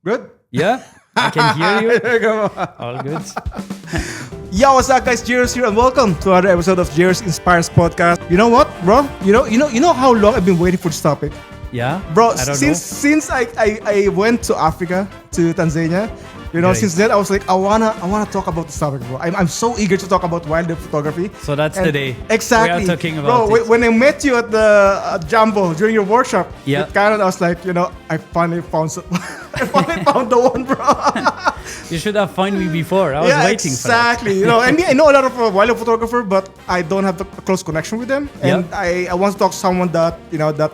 Good? Yeah, I can hear you. Come on. All good. Yo, what's up, guys? Jairus here, and welcome to another episode of Jairus Inspires Podcast. You know what, bro? You know how long I've been waiting for this topic, Yeah, bro. I don't Since I went to Africa, to Tanzania. Great. Since then I was like, I wanna talk about this topic, bro. I'm so eager to talk about wildlife photography. So that's the day. Exactly. We are talking about bro, it. when I met you at the Jumbo during your workshop, Yeah. with Karen, I was like, I finally found I finally found the one, bro. You should have found me before. I was waiting exactly. I know a lot of wildlife photographer, but I don't have a close connection with them. And I want to talk to someone that that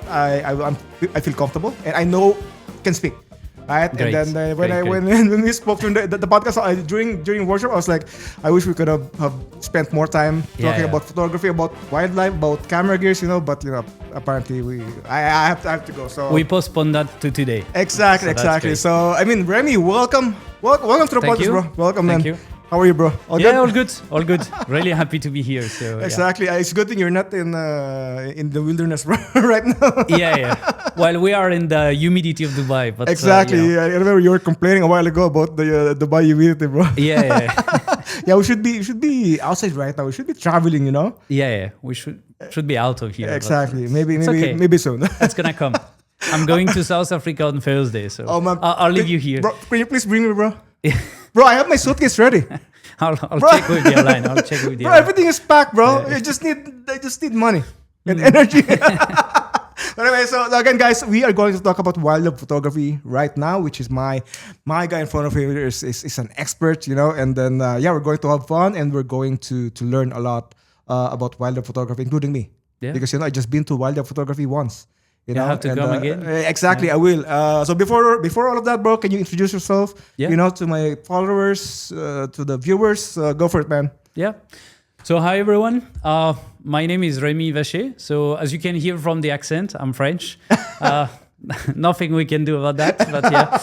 I feel comfortable and I know can speak. Right, Great. and then Great. when we spoke during the podcast during workshop, I was like, I wish we could have spent more time talking about photography, about wildlife, about camera gears, But apparently I have to go. So We postponed that to today. Exactly. So I mean, Rémi, welcome to the Thank podcast, you. bro. Welcome, Thank man. you. How are you, bro? All good? All good. Really happy to be here. So Exactly. It's a good thing you're not in the wilderness right now. Yeah. Well, we are in the humidity of Dubai, but Exactly. I remember you were complaining a while ago about the Dubai humidity, bro. Yeah. Yeah, we should be outside right now. We should be traveling, Yeah. We should be out of here. but Exactly. Maybe okay. maybe soon. It's gonna come. I'm going to South Africa on Thursday, so man. I'll leave you here. Bro, can you please bring me, bro? Bro, I have my suitcase ready. I'll check with the airline. Bro, everything is packed, bro. I just need money and energy. But anyway, so again, guys, we are going to talk about wildlife photography right now, which is my guy in front of here is an expert, And then we're going to have fun and we're going to learn a lot about wildlife photography, including me, because I just been to wildlife photography once. You have to come again. Exactly, I will. So before all of that, bro, can you introduce yourself? To my followers, to the viewers. Go for it, man. Yeah. So hi everyone. My name is Rémi Vacher. So as you can hear from the accent, I'm French. Nothing we can do about that, but yeah.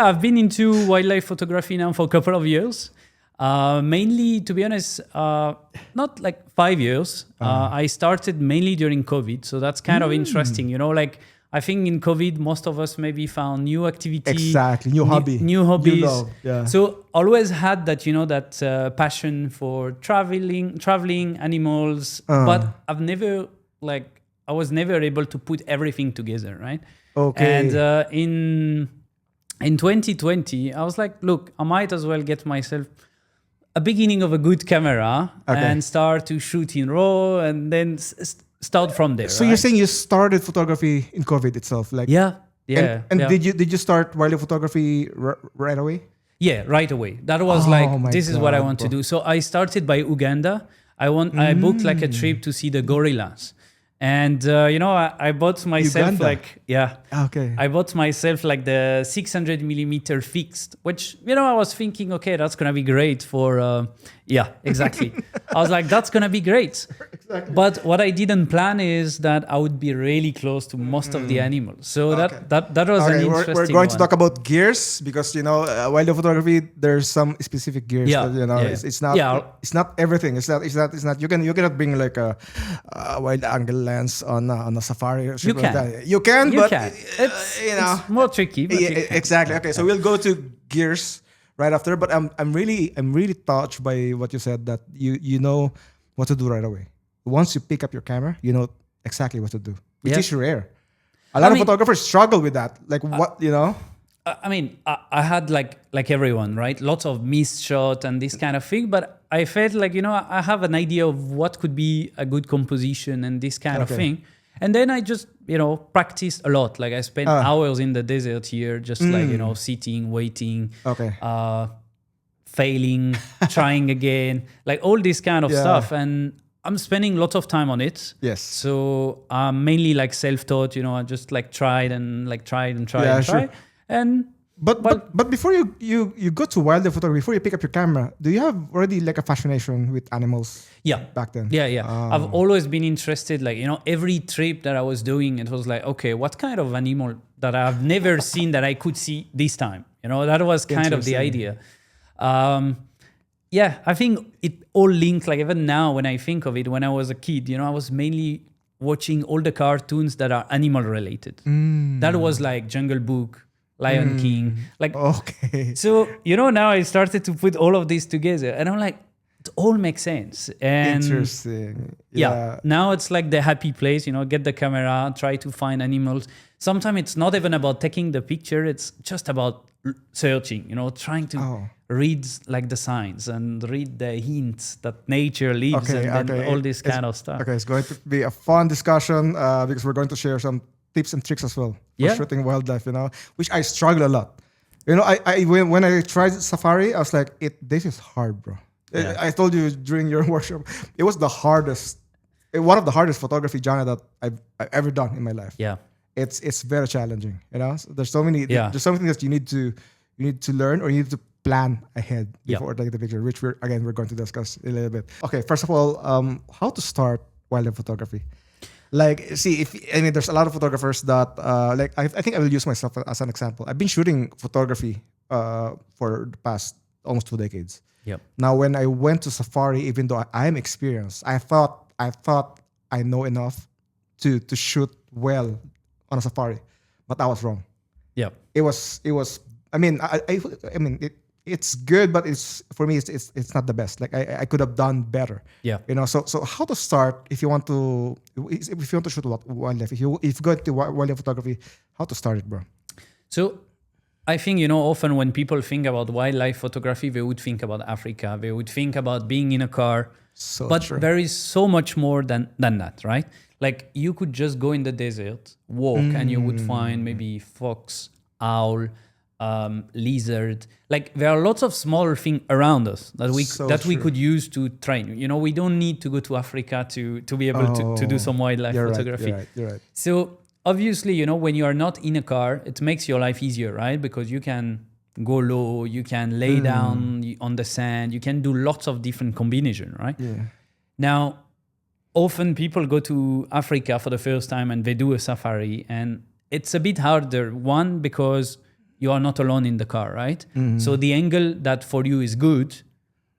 I've been into wildlife photography now for a couple of years. Mainly, to be honest, not like 5 years. I started mainly during COVID, so that's kind of interesting. I think in COVID, most of us maybe found new activity, exactly, new hobbies, new hobbies. Love, So always had that, that passion for traveling, animals. But I was never able to put everything together, right? Okay. And in 2020, I was like, look, I might as well get myself a beginning of a good camera and start to shoot in RAW and then start from there. So you're saying you started photography in COVID itself, like yeah. And did you start wildlife photography right away? Yeah, right away. That was this is what I want to do. So I started by Uganda. I booked like a trip to see the gorillas. And I bought myself Uganda. I bought myself like the 600 millimeter fixed, which I was thinking, okay, that's gonna be great for exactly. I was like, that's gonna be great. Exactly. But what I didn't plan is that I would be really close to most of the animals. So that was an interesting. We're going to talk about gears because wildlife photography there's some specific gears. That, it's not everything. It's not. You cannot bring like a wide angle lens on a safari or something like that. You can, but it's more tricky. But exactly. Okay, so we'll go to gears right after. But I'm really touched by what you said, that you know what to do right away. Once you pick up your camera, you know exactly what to do, which is rare. A lot of photographers struggle with that. Like I mean, I had like everyone, right? Lots of missed shot and this kind of thing, but I felt like, I have an idea of what could be a good composition and this kind of thing. And then I just, practiced a lot. Like I spent hours in the desert here, just sitting, waiting, failing, trying again, like all this kind of stuff. And I'm spending lots of time on it. Yes. So I'm mainly like self-taught, I just tried and tried. Sure. And but before you go to wildlife photography, before you pick up your camera, do you have already like a fascination with animals? Yeah. Back then. Yeah. I've always been interested. Every trip that I was doing, it was like, okay, what kind of animal that I've never seen that I could see this time? That was kind of the idea. I think it all linked. Like even now, when I think of it, when I was a kid, I was mainly watching all the cartoons that are animal related. That was like Jungle Book, Lion King. Like, Okay. so, now I started to put all of this together and I'm like, it all makes sense. And Interesting. yeah, now it's like the happy place, get the camera, try to find animals. Sometimes it's not even about taking the picture. It's just about searching, trying to read like the signs and read the hints that nature leaves and then all this kind of stuff. Okay, it's going to be a fun discussion because we're going to share some tips and tricks as well for shooting wildlife, which I struggle a lot. When I tried safari, I was like, this is hard, bro. Yeah. I told you during your workshop, it was one of the hardest photography genre that I've ever done in my life. Yeah, it's very challenging. So there's so many. There's something that you need to learn or you need to plan ahead before taking the picture, which we're going to discuss a little bit. Okay, first of all, how to start wildlife photography. Like, see, there's a lot of photographers that I think I will use myself as an example. I've been shooting photography for the past almost 2 decades. Yep. Now, when I went to safari, even though I am experienced, I thought I know enough to shoot well on a safari, but I was wrong. Yeah. It was. It's good, but for me it's not the best. Like I could have done better. Yeah. So how to start if you want to shoot wildlife? If you go to wildlife photography, how to start it, bro? So I think, often when people think about wildlife photography, they would think about Africa. They would think about being in a car. But there is so much more than that, right? Like you could just go in the desert, walk, and you would find maybe fox, owl, lizard. Like there are lots of smaller things around us that we could use to train. We don't need to go to Africa to be able to do some wildlife photography. You're right. So obviously, when you are not in a car, it makes your life easier, right? Because you can go low, you can lay down on the sand, you can do lots of different combinations, right? Yeah. Now, often people go to Africa for the first time and they do a safari, and it's a bit harder. One, because you are not alone in the car, right? Mm-hmm. So the angle that for you is good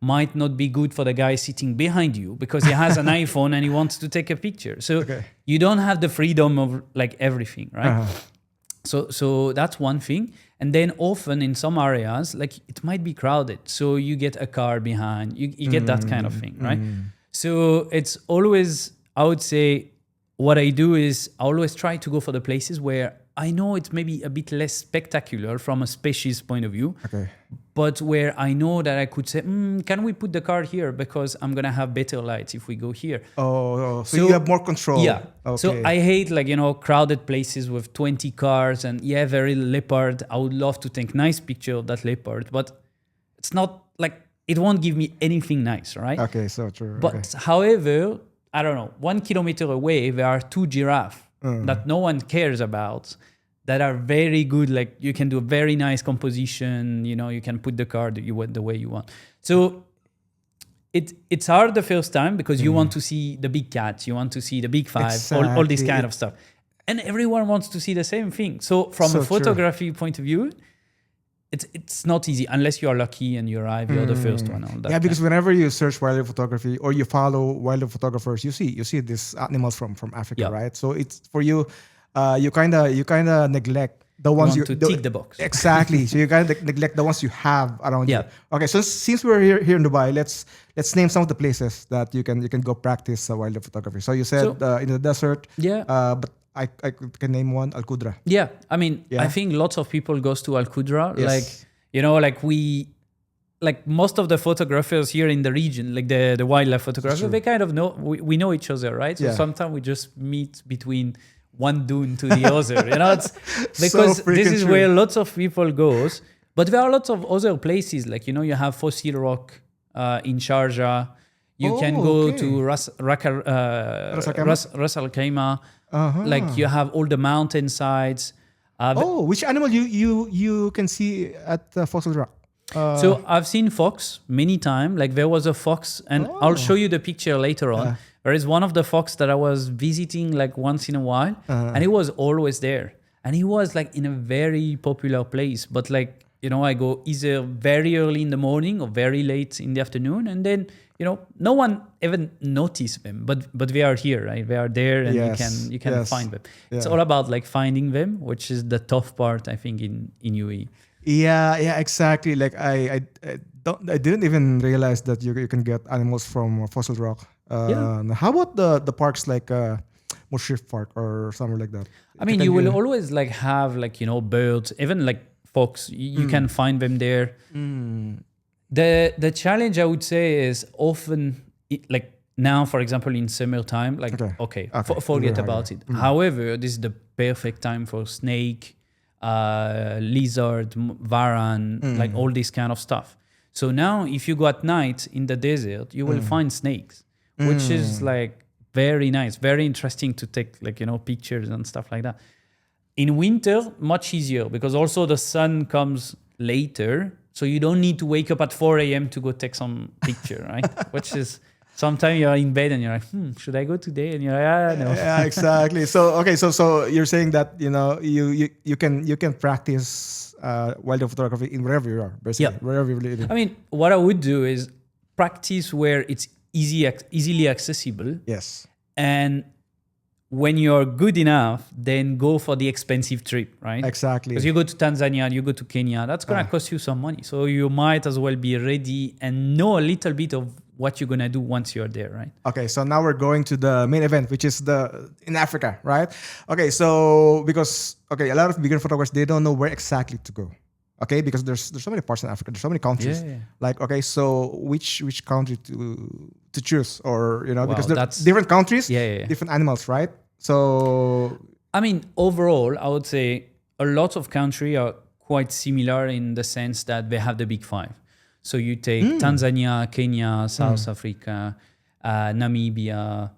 might not be good for the guy sitting behind you because he has an iPhone and he wants to take a picture. So you don't have the freedom of like everything, right? Uh-huh. So that's one thing. And then often in some areas, like it might be crowded. So you get a car behind, you get that kind of thing, right? So it's always, I would say, what I do is I always try to go for the places where I know it's maybe a bit less spectacular from a species point of view, but where I know that I could say, can we put the car here because I'm going to have better lights if we go here. So you have more control. Yeah. Okay. So I hate crowded places with 20 cars and very leopard. I would love to take nice picture of that leopard, but it's not like, it won't give me anything nice, right? Okay, so true. But however, I don't know, 1 kilometer away, there are 2 giraffes that no one cares about that are very good. Like you can do a very nice composition, you can put the car the way you want. So it's hard the first time because you want to see the big cats, you want to see the big five, all this kind of stuff. And everyone wants to see the same thing. So from a photography point of view, it's not easy unless you are lucky and you arrive, you're the first one. All that because whenever you search wildlife photography or you follow wildlife photographers, you see these animals from Africa, right? So it's for you, you kind of neglect the ones to tick the box. Exactly. So you kind of neglect the ones you have around you. Okay. So since we're here in Dubai, let's name some of the places that you can go practice wildlife photography. So you said in the desert. Yeah. But I can name one, Al Qudra. Yeah, I think lots of people goes to Al Qudra. Yes. Like most of the photographers here in the region, like the wildlife photographers, they kind of know, we know each other, right? So sometimes we just meet between one dune to the other. It's because this is where lots of people goes. But there are lots of other places, like you have Fossil Rock in Sharjah. You can go to Ras Al Khaimah. Like you have all the mountain sides. Which animal you can see at Fossil Rock? So I've seen fox many times. Like there was a fox, and I'll show you the picture later on. There is one of the fox that I was visiting like once in a while, and he was always there. And he was like in a very popular place, but like I go either very early in the morning or very late in the afternoon, and then no one even notice them, but they are here, right? They are there, and you can find them. It's all about like finding them, which is the tough part, I think, in UAE. Yeah, exactly. Like I didn't even realize that you can get animals from Fossil Rock. How about the parks like Mushrif Park or somewhere like that? I mean, you will always like have like birds, even like fox. You can find them there. The challenge, I would say, is often like now, for example, in summertime, like forget about it. However, this is the perfect time for snake, lizard, varan, like all this kind of stuff. So now, if you go at night in the desert, you will find snakes, which is like very nice, very interesting to take like pictures and stuff like that. In winter, much easier because also the sun comes later. So you don't need to wake up at 4 a.m. to go take some picture, right? Which is sometimes you're in bed and you're like, should I go today? And you're like, no. Yeah, exactly. So you're saying that you can practice wildlife photography in wherever you are, basically, wherever you live. I mean, what I would do is practice where it's easily accessible. Yes. And when you're good enough, then go for the expensive trip, right? Exactly. Because you go to Tanzania, you go to Kenya, that's going to cost you some money. So you might as well be ready and know a little bit of what you're going to do once you're there, right? Okay, so now we're going to the main event, which is in Africa, right? Okay, so because a lot of beginner photographers, they don't know where exactly to go. Okay, because there's so many parts in Africa, there's so many countries. Yeah. Like, so which country to choose, or because there's that's different countries, different animals, right? So I mean, overall, I would say a lot of countries are quite similar in the sense that they have the big five. So you take Tanzania, Kenya, South Africa, Namibia,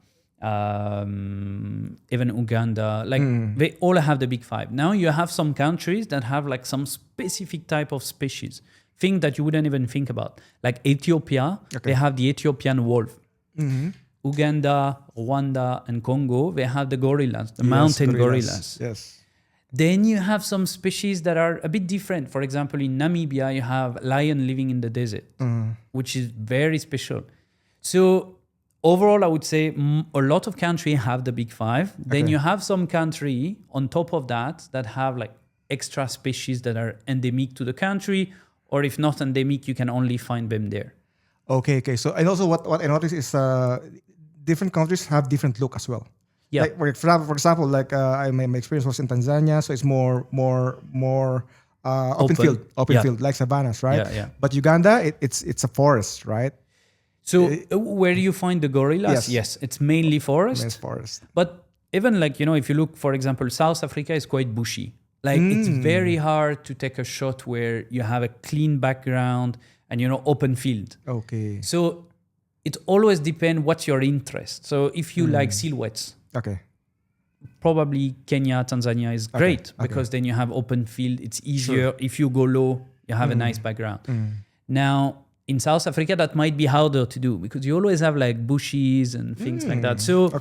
even Uganda, like they all have the big five. Now you have some countries that have like some specific type of species, thing that you wouldn't even think about. Like Ethiopia, they have the Ethiopian wolf. Uganda, Rwanda, and Congo, they have the gorillas, the mountain gorillas. Yes. Then you have some species that are a bit different. For example, in Namibia, you have lion living in the desert, which is very special. So overall, I would say a lot of countries have the big five. Then you have some country on top of that have like extra species that are endemic to the country, or if not endemic, you can only find them there. Okay. So and also what I noticed is different countries have different look as well. Yeah. Like for example, like my experience was in Tanzania, so it's more open field, like savannas, right? Yeah. But Uganda, it's a forest, right? So where do you find the gorillas? Yes, it's mainly forest. It's forest. But even like, if you look, for example, South Africa is quite bushy. Like it's very hard to take a shot where you have a clean background and, open field. Okay. So it always depends what's your interest. So if you like silhouettes, probably Kenya, Tanzania is great because then you have open field. It's easier. Sure. If you go low, you have a nice background. Now, in South Africa, that might be harder to do because you always have like bushes and things like that. So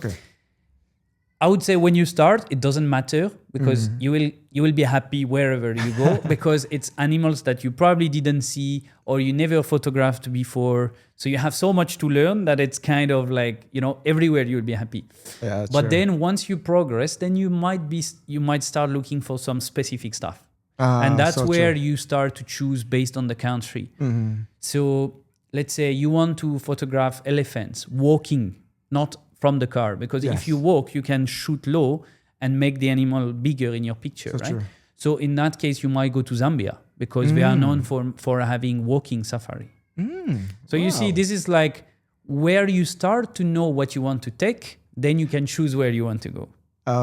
I would say when you start, it doesn't matter because you will be happy wherever you go because it's animals that you probably didn't see or you never photographed before. So you have so much to learn that it's kind of like, everywhere you'll be happy. Yeah, but then once you progress, then you might start looking for some specific stuff. And that's where you start to choose based on the country. So let's say you want to photograph elephants walking, not from the car, because if you walk, you can shoot low and make the animal bigger in your picture, right? True. So in that case, you might go to Zambia because they are known for having walking safari. So you see, this is like where you start to know what you want to take, then you can choose where you want to go.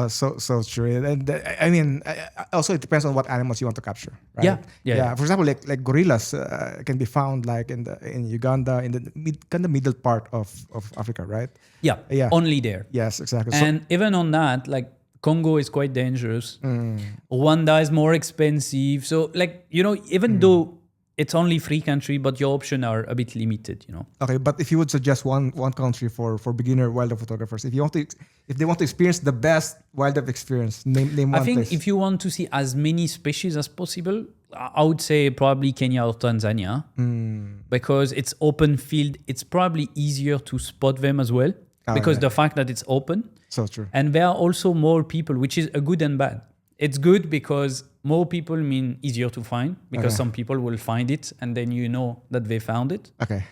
So true, and I mean, also it depends on what animals you want to capture, right? Yeah. For example, like gorillas can be found like in Uganda, in the middle part of Africa, right? Yeah. Only there. Yes, exactly. And even on that, like Congo is quite dangerous. Rwanda is more expensive. So like even though it's only free country, but your options are a bit limited, Okay, but if you would suggest one country for beginner wildlife photographers, if they want to experience the best wildlife experience, name one I think place. if you want to see as many species as possible, I would say probably Kenya or Tanzania because it's open field. It's probably easier to spot them as well because the fact that it's open. So true. And there are also more people, which is a good and bad. It's good because more people mean easier to find because some people will find it and then you know that they found it. Okay.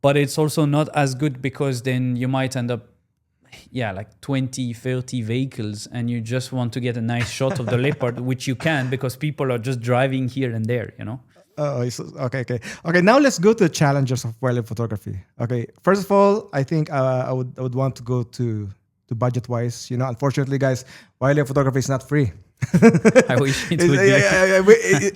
But it's also not as good because then you might end up, like 20, 30 vehicles and you just want to get a nice shot of the leopard, which you can because people are just driving here and there, you know? Okay. Now let's go to the challenges of wildlife photography. Okay, first of all, I think I would want to go to budget wise. You know, unfortunately, guys, wildlife photography is not free. I wish it would be.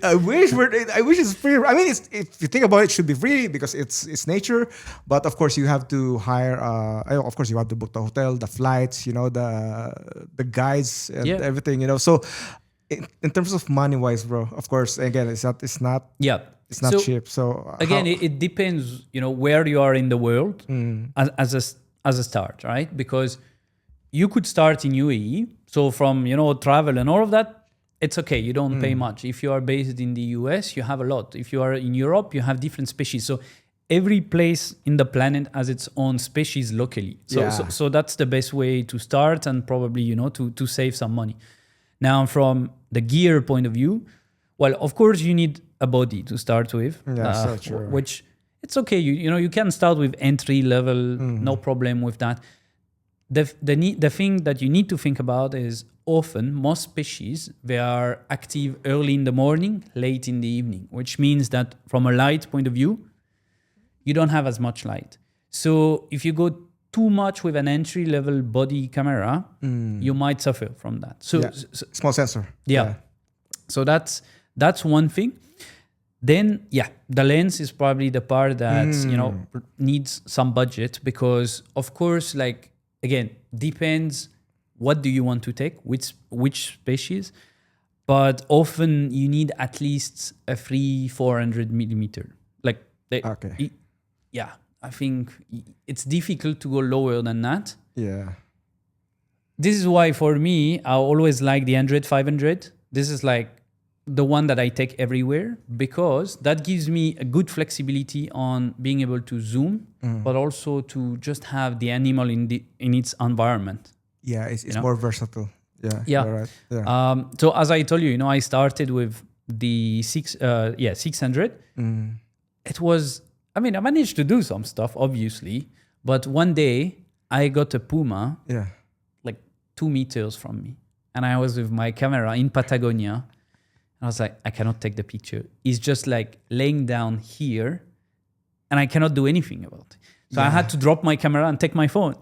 I wish it's free. I mean, if you think about it, it should be free because it's nature. But of course, you have to hire. Of course, you have to book the hotel, the flights. You know, the guides and everything. You know, so in terms of money wise, bro. Of course, again, it's not So, cheap. So again, it depends. You know, where you are in the world as a start, right? Because you could start in UAE. So from, travel and all of that, it's okay. You don't pay much. If you are based in the US, you have a lot. If you are in Europe, you have different species. So every place in the planet has its own species locally. So that's the best way to start and probably, to save some money. Now, from the gear point of view, well, of course, you need a body to start with. Yeah, so true. Which it's okay. You can start with entry level, no problem with that. The thing that you need to think about is often most species, they are active early in the morning, late in the evening, which means that from a light point of view, you don't have as much light. So if you go too much with an entry level body camera, you might suffer from that. So small sensor. Yeah. So that's one thing. Then, the lens is probably the part that, needs some budget because, of course, again, depends what do you want to take, which species, but often you need at least a 400 millimeter. I think it's difficult to go lower than that. Yeah. This is why for me, I always like the 100-500. This is the one that I take everywhere because that gives me a good flexibility on being able to zoom, but also to just have the animal in its environment. Yeah, it's more versatile. Yeah. Yeah. Right. Yeah. So as I told you, I started with the 600. It was, I managed to do some stuff, obviously, but one day I got a puma, 2 meters from me, and I was with my camera in Patagonia. I was like, I cannot take the picture. He's just laying down here and I cannot do anything about it. So I had to drop my camera and take my phone,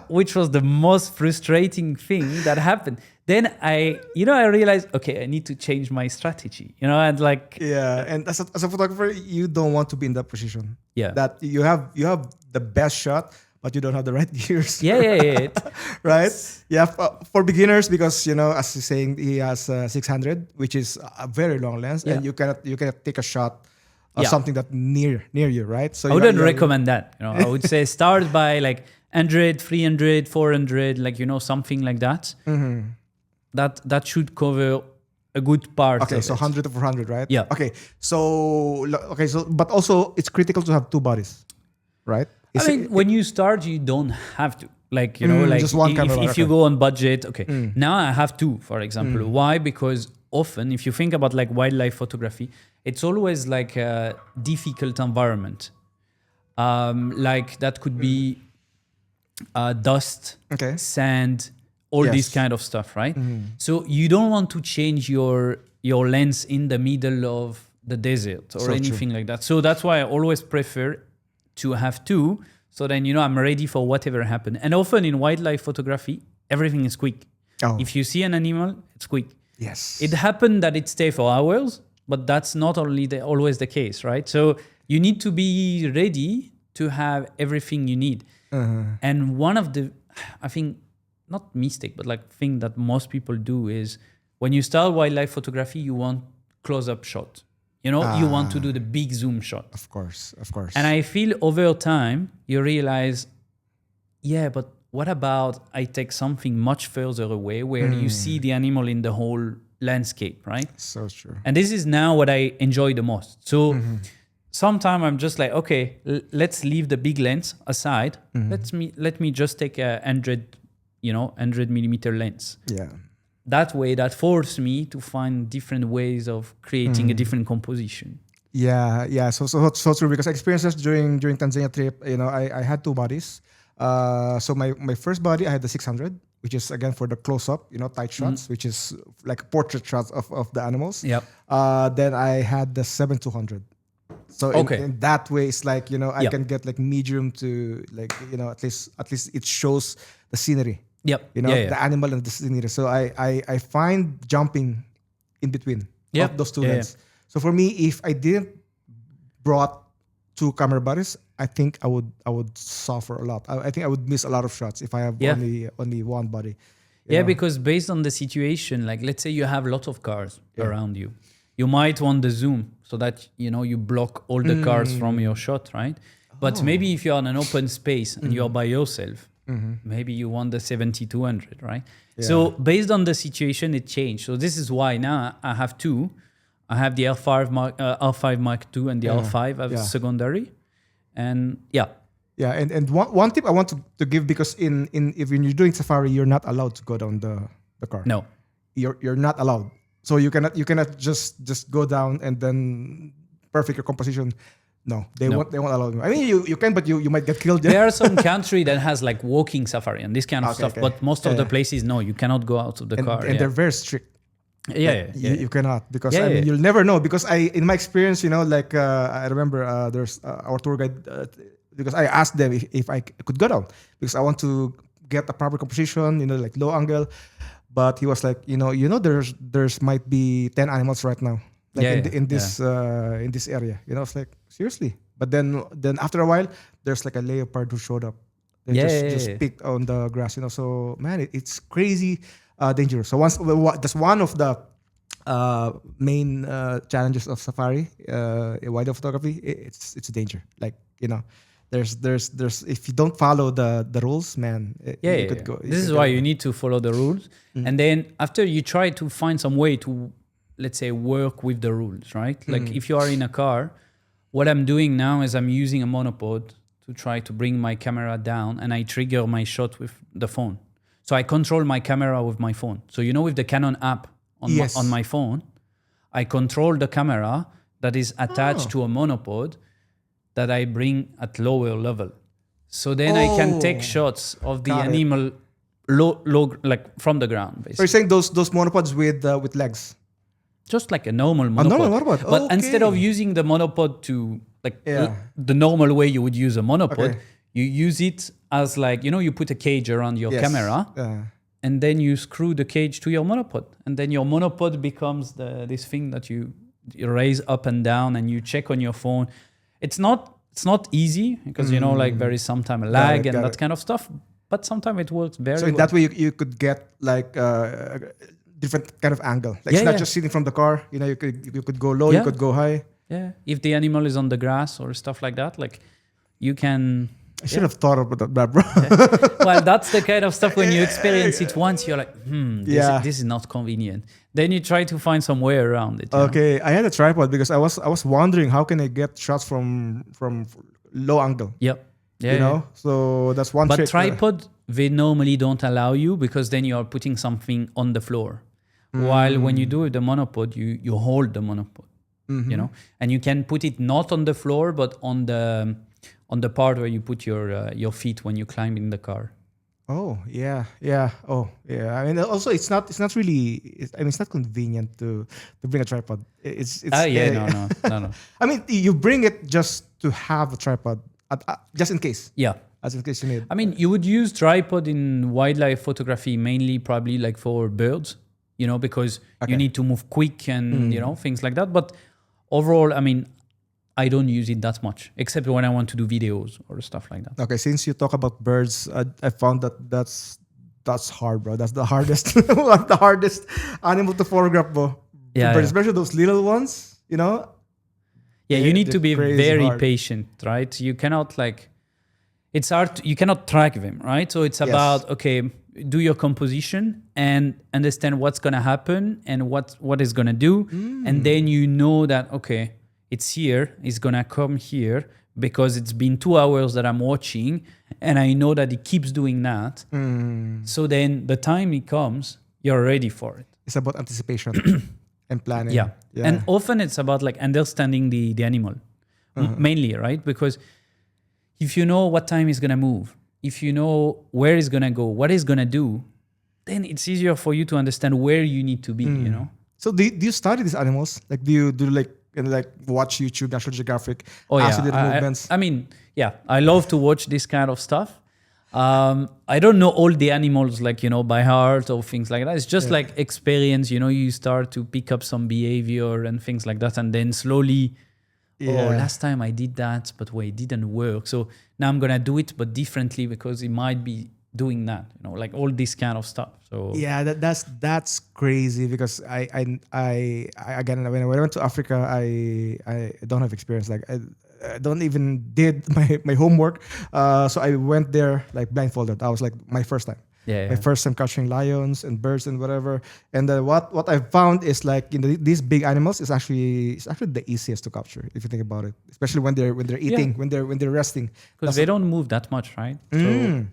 which was the most frustrating thing that happened. Then I realized, okay, I need to change my strategy, and and as a photographer, you don't want to be in that position. Yeah. That you have the best shot, but you don't have the right gears. Yeah. Right? Yeah, for beginners, because, as he's saying, he has 600, which is a very long lens, and you cannot take a shot of something that near you, right? So I wouldn't recommend that. I would say start by 100, 300, 400, something like that. Mm-hmm. That should cover a good part. Okay, of so it. 100 to 400, right? Yeah. Okay, so but also it's critical to have two bodies, right? When you start, you don't have to. Just one camera. If you go on budget, okay. Now I have two, for example. Why? Because often, if you think about wildlife photography, it's always a difficult environment. That could be dust, sand, all this kind of stuff, right? So you don't want to change your lens in the middle of the desert or anything like that. So that's why I always prefer to have two, so then I'm ready for whatever happens. And often in wildlife photography, everything is quick. If you see an animal, it's quick. Yes. It happened that it stays for hours, but that's not always the case, right? So you need to be ready to have everything you need. And one of the, I think, not mistake, but thing that most people do is when you start wildlife photography, you want close-up shot. You want to do the big zoom shot. Of course. And I feel over time, you realize, but what about I take something much further away where you see the animal in the whole landscape, right? So true. And this is now what I enjoy the most. So sometimes I'm just like, okay, let's leave the big lens aside. Let me just take a 100 millimeter lens. Yeah. That way, that forced me to find different ways of creating a different composition. Yeah. So true, because experiences during Tanzania trip, I had two bodies. So my first body, I had the 600, which is again for the close up, tight shots, which is like portrait shots of the animals. Yep. Then I had the 7200. So in that way, it's like I can get like medium to like at least it shows the scenery. Yep. The animal and the scenery. So I find jumping in between of those two lenses. So for me, if I didn't brought two camera bodies, I think I would suffer a lot. I think I would miss a lot of shots if I have only one body. You know? Because based on the situation, like let's say you have lots of cars around you, you might want the zoom so that you block all the cars from your shot, right? But maybe if you're on an open space and you're by yourself, maybe you want the 7200, right? Yeah. So based on the situation, it changed. So this is why now I have two. I have the R5 Mark II and the R5 as secondary, and and one tip I want to give, because if when you're doing safari, you're not allowed to go down the car. No, you're not allowed. So you cannot just go down and then perfect your composition. No, they won't allow you. I mean, you can, but you might get killed. There are some country that has like walking safari and this kind of stuff, but most of the places, no, you cannot go out of the car. And they're very strict. You cannot, because you'll never know. Because in my experience, I remember there's our tour guide, because I asked them if I could go down because I want to get a proper composition, like low angle. But he was like, there's might be 10 animals right now, like in this area. I was like, seriously? But then after a while, there's like a leopard who showed up. They just picked on the grass. So man, it's crazy. Dangerous. So that's one of the main challenges of safari, wildlife photography. It's danger. Like there's if you don't follow the rules, man, you could go. This is why you need to follow the rules, and then after you try to find some way to, let's say, work with the rules, right? Like if you are in a car, what I'm doing now is I'm using a monopod to try to bring my camera down, and I trigger my shot with the phone. So I control my camera with my phone. So with the Canon app on my phone, I control the camera that is attached to a monopod that I bring at lower level. So then I can take shots of the animal low, like from the ground, basically. So you're saying those monopods with legs? Just like a normal monopod. A normal monopod. But instead of using the monopod to the normal way you would use a monopod, you use it as like, you put a cage around your camera and then you screw the cage to your monopod. And then your monopod becomes this thing that you raise up and down and you check on your phone. It's not easy because, like there is sometimes a lag and that kind of stuff. But sometimes it works very well. So in that way, you could get like a different kind of angle. Like it's not just sitting from the car. You could go low, you could go high. Yeah. If the animal is on the grass or stuff like that, like you can... I should have thought about that, bro. Well, that's the kind of stuff when you experience it once, you're like, this is not convenient. Then you try to find some way around it. Okay, I had a tripod because I was wondering how can I get shots from low angle. Yep. So that's one trick. But tripod, they normally don't allow you because then you are putting something on the floor. While when you do with the monopod, you hold the monopod, and you can put it not on the floor, but on the part where you put your feet when you climb in the car. Oh yeah. Oh yeah. I mean, also it's not really. It's not convenient to bring a tripod. No. I mean, you bring it just to have a tripod, just in case. Yeah. As in case you need. I mean, you would use tripod in wildlife photography mainly, probably like for birds, because you need to move quick and things like that. But overall, I mean, I don't use it that much, except when I want to do videos or stuff like that. Okay, since you talk about birds, I found that's hard, bro. That's the hardest, one of the hardest animal to photograph, bro. Birds, especially those little ones, Yeah, you need to be very patient, right? You cannot it's hard. You cannot track them, right? So it's about, okay, do your composition and understand what's gonna happen and what is gonna do, and then you know that okay, it's here, it's gonna come here because it's been 2 hours that I'm watching, and I know that it keeps doing that. So then the time it comes, you're ready for it. It's about anticipation and planning. Yeah. And often it's about like understanding the animal, mainly, right? Because if you know what time it's gonna move, if you know where it's gonna go, what it's gonna do, then it's easier for you to understand where you need to be. You know. So do you study these animals? Like do you like watch YouTube, National Geographic? Oh ask yeah. you the movements? I mean, yeah, I love to watch this kind of stuff. I don't know all the animals like, you know, by heart or things like that. It's just like experience, you know, you start to pick up some behavior and things like that. And then slowly, last time I did that, but wait, it didn't work. So now I'm going to do it, but differently because it might be doing that, you know, like all this kind of stuff. So yeah, that's crazy because I again, when I went to Africa, I don't have experience. Like I don't even did my homework. So I went there like blindfolded. I was like my first time. My first time catching lions and birds and whatever. And what I found is like these big animals is actually the easiest to capture if you think about it, especially when they're eating, when they're resting. Because they don't move that much, right? So,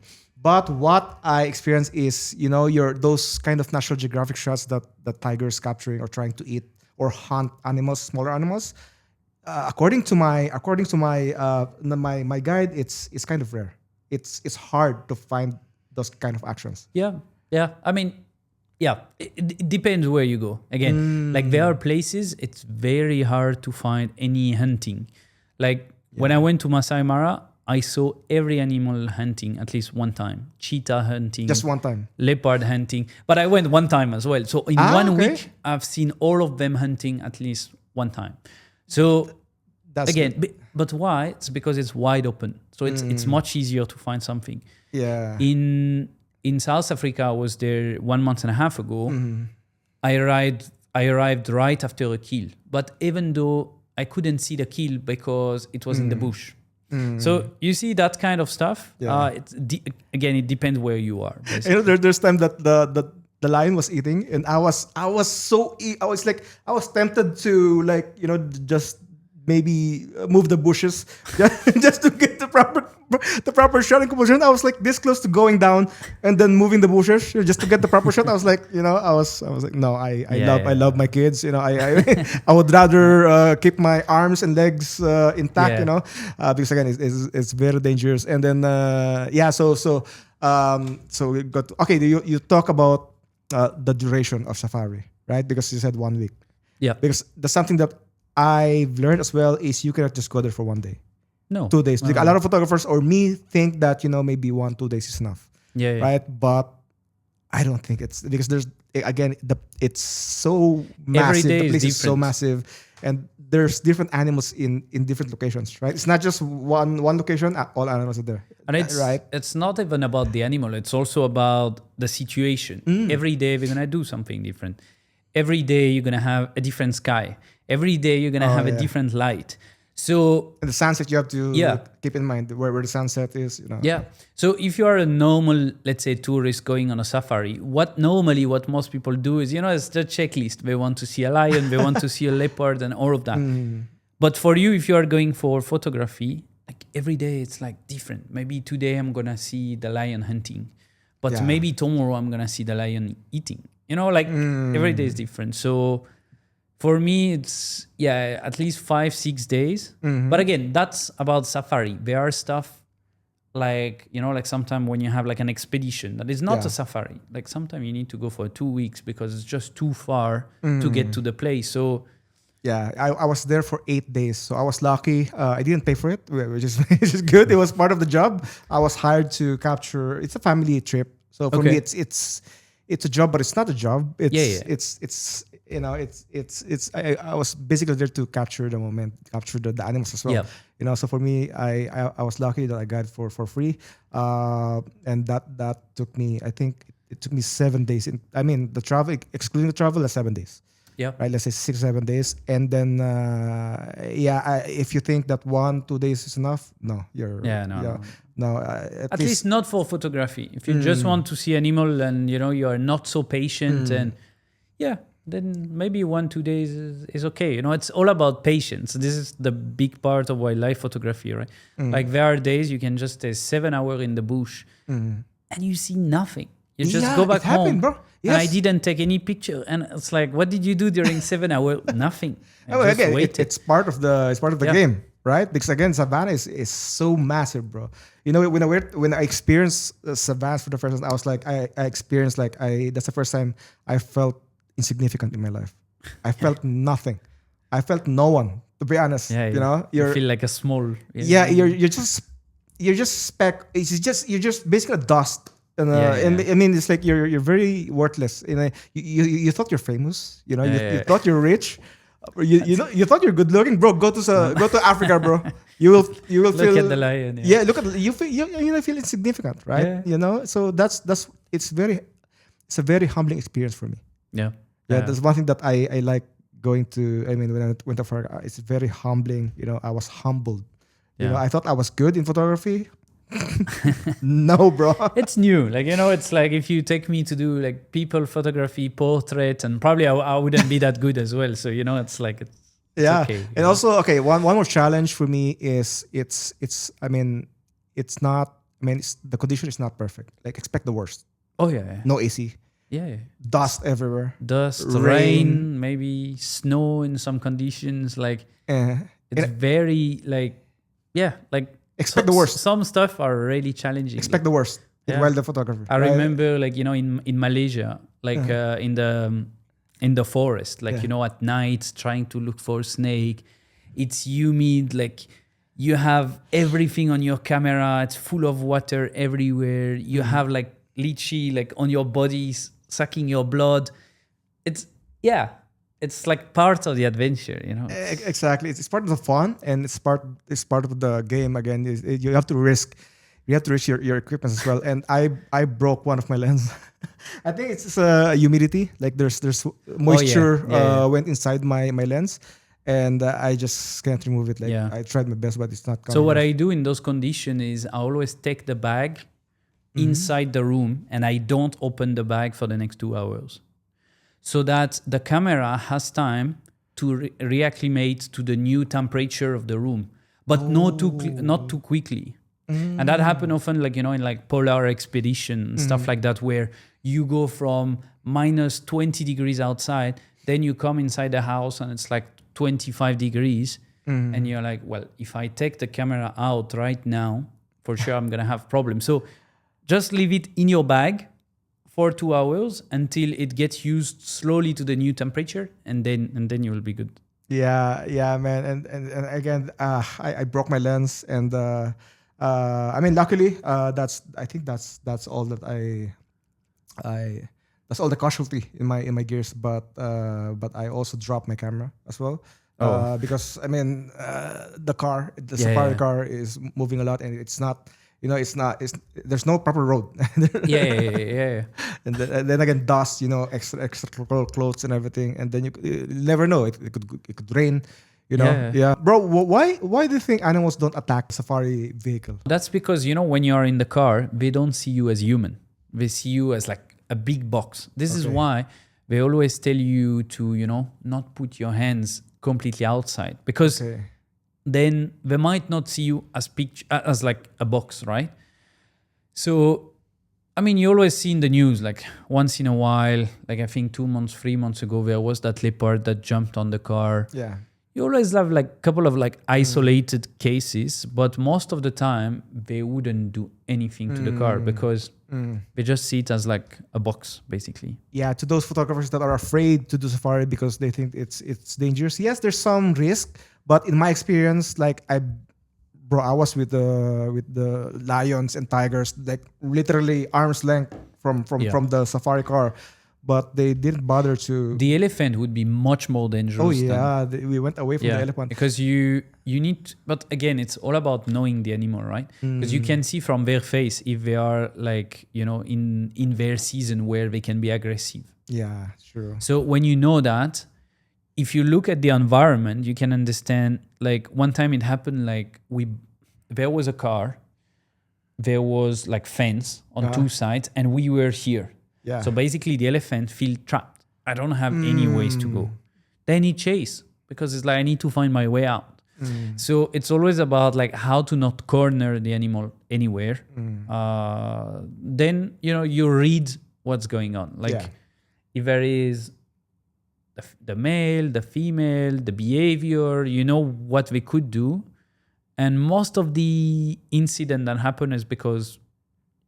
but what I experienced is, you know, those kind of National Geographic shots that tigers capturing or trying to eat or hunt animals, smaller animals. According to my guide, it's kind of rare. It's hard to find those kind of actions. Yeah. I mean, it depends where you go. Again, like there are places it's very hard to find any hunting. Like when I went to Masai Mara, I saw every animal hunting at least one time. Cheetah hunting. Just one time. Leopard hunting. But I went one time as well. So in week, I've seen all of them hunting at least one time. So that's again, but why? It's because it's wide open. So it's much easier to find something. Yeah. In South Africa, I was there 1.5 months ago. I arrived right after a kill. But even though I couldn't see the kill because it was in the bush. So you see that kind of stuff. Yeah. Again, it depends where you are. You know, there's time that the lion was eating, and I was tempted to like, you know, just maybe move the bushes just to get the proper shot and composition. I was like this close to going down and then moving the bushes just to get the proper shot. I was like, you know, I was like, no, I love my kids. You know, I would rather keep my arms and legs intact. You know, because again, it's very dangerous. And then so we got you talk about the duration of safari, right? Because you said 1 week. Yeah. Because that's something that I've learned as well is you cannot just go there for 1 day. No. 2 days. Like a lot of photographers or me think that, you know, maybe 1-2 days is enough. Yeah. Right? But I don't think it's because there's again it's so massive. The place is so massive, and there's different animals in different locations, right? It's not just one location, all animals are there. And it's not even about the animal, it's also about the situation. Every day we're gonna do something different. Every day you're gonna have a different sky. Every day you're gonna have a different light. So and the sunset you have to keep in mind where the sunset is, you know. Yeah. So if you are a normal, let's say, tourist going on a safari, what most people do is, you know, it's the checklist. They want to see a lion, they want to see a leopard and all of that. But for you, if you are going for photography, like every day it's like different. Maybe today I'm gonna see the lion hunting, but maybe tomorrow I'm gonna see the lion eating. You know, like every day is different. So for me, it's, at least 5-6 days. But again, that's about safari. There are stuff like, you know, like sometimes when you have like an expedition that is not a safari, like sometimes you need to go for 2 weeks because it's just too far to get to the place. So I was there for 8 days. So I was lucky. I didn't pay for it, which is good. It was part of the job. I was hired to capture. It's a family trip. So for me, it's a job, but it's not a job. It's you know, I was basically there to capture the moment, capture the animals as well. Yeah. You know, so for me, I was lucky that I got it for free. And that took me, I think it took me 7 days. The travel, excluding the travel, that's 7 days. Yeah. Right. Let's say 6-7 days. And then, if you think that 1-2 days is enough, no, No, At least not for photography. If you just want to see animal and you are not so patient and then maybe 1-2 days is okay. It's all about patience. This is the big part of wildlife photography, right? Like there are days you can just stay 7 hours in the bush and you see nothing. You just go back home. Bro. Yes. And I didn't take any picture. And it's like, what did you do during 7 hours? Nothing. Again, it's part of the game, right? Because again, savannah is so massive, bro. When I experienced savannah for the first time, I was like, I experienced that's the first time I felt insignificant in my life. I felt nothing. I felt no one. To be honest, you feel like a small. You're just speck. You're just basically dust. And I mean, it's like you're very worthless. You thought you're famous. You thought you're rich. You thought you're good looking, bro. Go to Africa, bro. You will feel. Look at the lion. Yeah, look at you. Feel insignificant, right? Yeah. So that's it's a very humbling experience for me. Yeah. That's one thing that I like going to. I mean, when I went to Africa, it's very humbling. I was humbled. I thought I was good in photography. No, bro. It's new. It's like if you take me to do like people photography, portrait, and probably I wouldn't be that good as well. So it's like it's okay. And also, one more challenge for me is the condition is not perfect. Like expect the worst. Oh yeah. No AC. Yeah. Dust everywhere. Dust, rain, maybe snow in some conditions. Like it's very expect the worst. Some stuff are really challenging. Expect the worst in wildlife photography. I remember in Malaysia, in the forest, at night trying to look for a snake. It's humid, you have everything on your camera. It's full of water everywhere. You have lychee on your body, sucking your blood. It's like part of the adventure, Exactly, it's part of the fun, and it's part of the game. Again, you have to risk your equipment as well. And I broke one of my lenses. I think it's humidity. Like there's moisture went inside my lens, and I just can't remove it. I tried my best, but it's not coming. So what I do in those conditions is I always take the bag inside the room, and I don't open the bag for the next 2 hours, so that the camera has time to reacclimate to the new temperature of the room, but not too quickly. And that happens often, in polar expedition stuff like that, where you go from minus 20 degrees outside, then you come inside the house and it's 25 degrees, and you're like, well, if I take the camera out right now, for sure I'm gonna have problems. So just leave it in your bag for 2 hours until it gets used slowly to the new temperature, and then you will be good. Yeah, man. And again, I broke my lens, and luckily, that's all that that's all the casualty in my gears. But I also dropped my camera as well. Because the safari car is moving a lot, and it's not. There's no proper road. Yeah. And then again, dust, extra clothes and everything, and then you never know. It could rain, Yeah. Bro, why do you think animals don't attack safari vehicle? That's because when you are in the car, they don't see you as human. They see you as a big box. This is why they always tell you to not put your hands completely outside, because then they might not see you as a box, right? So, you always see in the news, once in a while, I think 2 months, 3 months ago, there was that leopard that jumped on the car. Yeah. You always have a couple of isolated cases, but most of the time they wouldn't do anything to the car because they just see it as a box, basically. Yeah, to those photographers that are afraid to do safari because they think it's dangerous. Yes, there's some risk, but in my experience, I was with the lions and tigers, literally arm's length from the safari car. But they didn't bother to. The elephant would be much more dangerous. Oh yeah, we went away from the elephant because you need. But again, it's all about knowing the animal, right? Because you can see from their face if they are in their season where they can be aggressive. Yeah, true. So when you know that, if you look at the environment, you can understand. One time it happened. There was a car there was like fence on two sides, and we were here. Yeah. So basically, the elephant feel trapped. I don't have any ways to go. Then he chase because it's like I need to find my way out. So it's always about like how to not corner the animal anywhere. Then you read what's going on. Like if there is the male, the female, the behavior, what we could do. And most of the incident that happen is because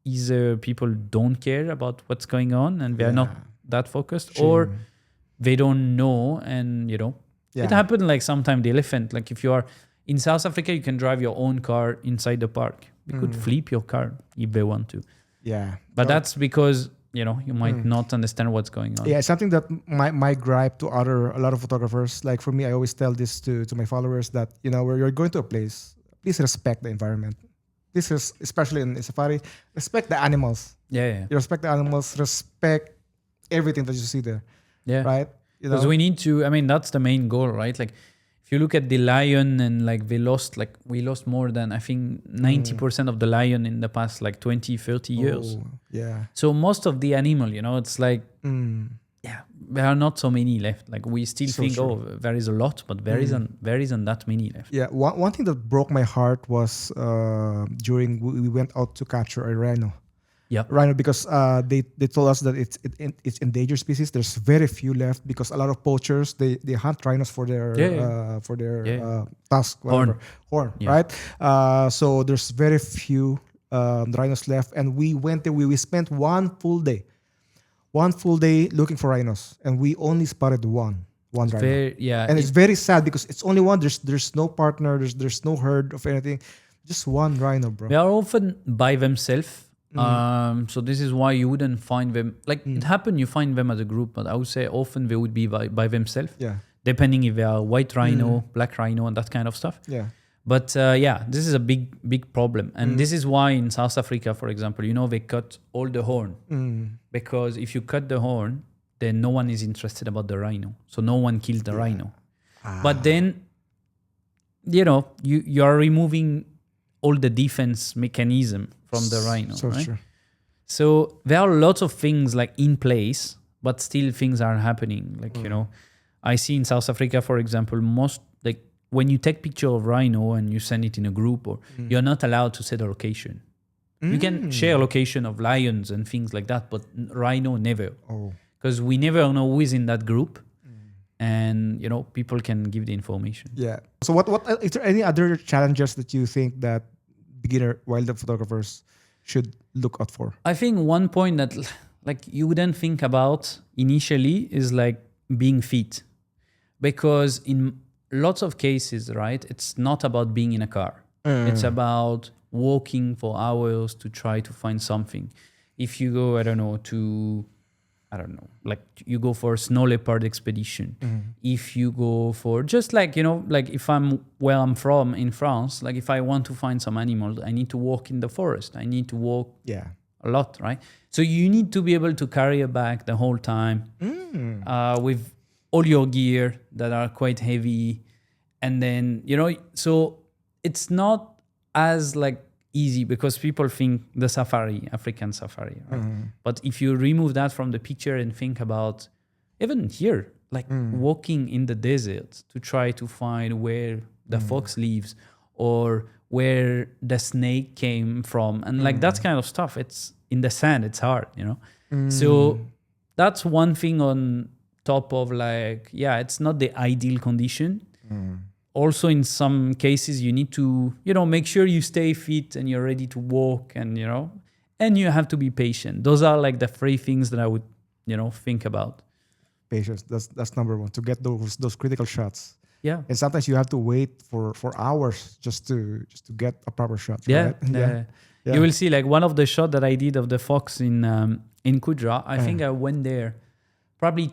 either people don't care about what's going on and they're not that focused, or they don't know. And it happened like sometimes the elephant, like if you are in South Africa, you can drive your own car inside the park. You could flip your car if they want to. Yeah. But that's because you might not understand what's going on. Yeah, it's something that my gripe to a lot of photographers. Like for me, I always tell this to my followers that where you're going to a place, please respect the environment. This is especially in safari. Respect the animals. Yeah. You respect the animals. Respect everything that you see there. Yeah. Right. Because we need to. I mean, that's the main goal, right? Like, if you look at the lion and like we lost more than I think 90% of the lion in the past like 20, 30 years. Yeah. So most of the animal, it's like there are not so many left. Like we still think, there is a lot, but there isn't that many left. Yeah. One thing that broke my heart was during we went out to capture a rhino. Yeah. Rhino, because they told us that it's endangered species. There's very few left because a lot of poachers they hunt rhinos for their tusk, whatever, horn, right? So there's very few rhinos left, and we went there. We spent one full day looking for rhinos, and we only spotted one rhino. And it's very sad because it's only one. There's no partner. There's no herd of anything. Just one rhino, bro. They are often by themselves. So this is why you wouldn't find them. Like it happened, you find them as a group, but I would say often they would be by themselves. Yeah. Depending if they are white rhino, black rhino, and that kind of stuff. Yeah. But this is a big problem. And this is why in South Africa, for example, they cut all the horn. Because if you cut the horn, then no one is interested about the rhino. So no one kills the rhino. But then, you are removing all the defense mechanism from the rhino, right? True. So there are lots of things like in place, but still things are happening. Like, I see in South Africa, for example, most like when you take picture of rhino and you send it in a group, or you're not allowed to set a location. You can share location of lions and things like that, but rhino never. Because we never know who is in that group. And, people can give the information. Yeah. So what is there any other challenges that you think that beginner wildlife photographers should look out for? I think one point that like you wouldn't think about initially is like being fit. Because in lots of cases, right, it's not about being in a car. It's about walking for hours to try to find something. If you go, like you go for a snow leopard expedition. If you go for just like, like if I'm where I'm from in France, like if I want to find some animals, I need to walk in the forest. I need to walk a lot, right? So you need to be able to carry a bag the whole time with all your gear that are quite heavy. And then, so it's not as like easy because people think the safari, African safari, right? But if you remove that from the picture and think about even here, like walking in the desert to try to find where the fox lives or where the snake came from and like that kind of stuff, it's in the sand, it's hard, So that's one thing on top of like, it's not the ideal condition. Also, in some cases, you need to, make sure you stay fit and you're ready to walk and, and you have to be patient. Those are like the three things that I would, think about. Patience. That's number one, to get those critical shots. Yeah. And sometimes you have to wait for hours just to get a proper shot. Yeah. Right? Yeah. You will see like one of the shots that I did of the fox in Kudra. I think I went there probably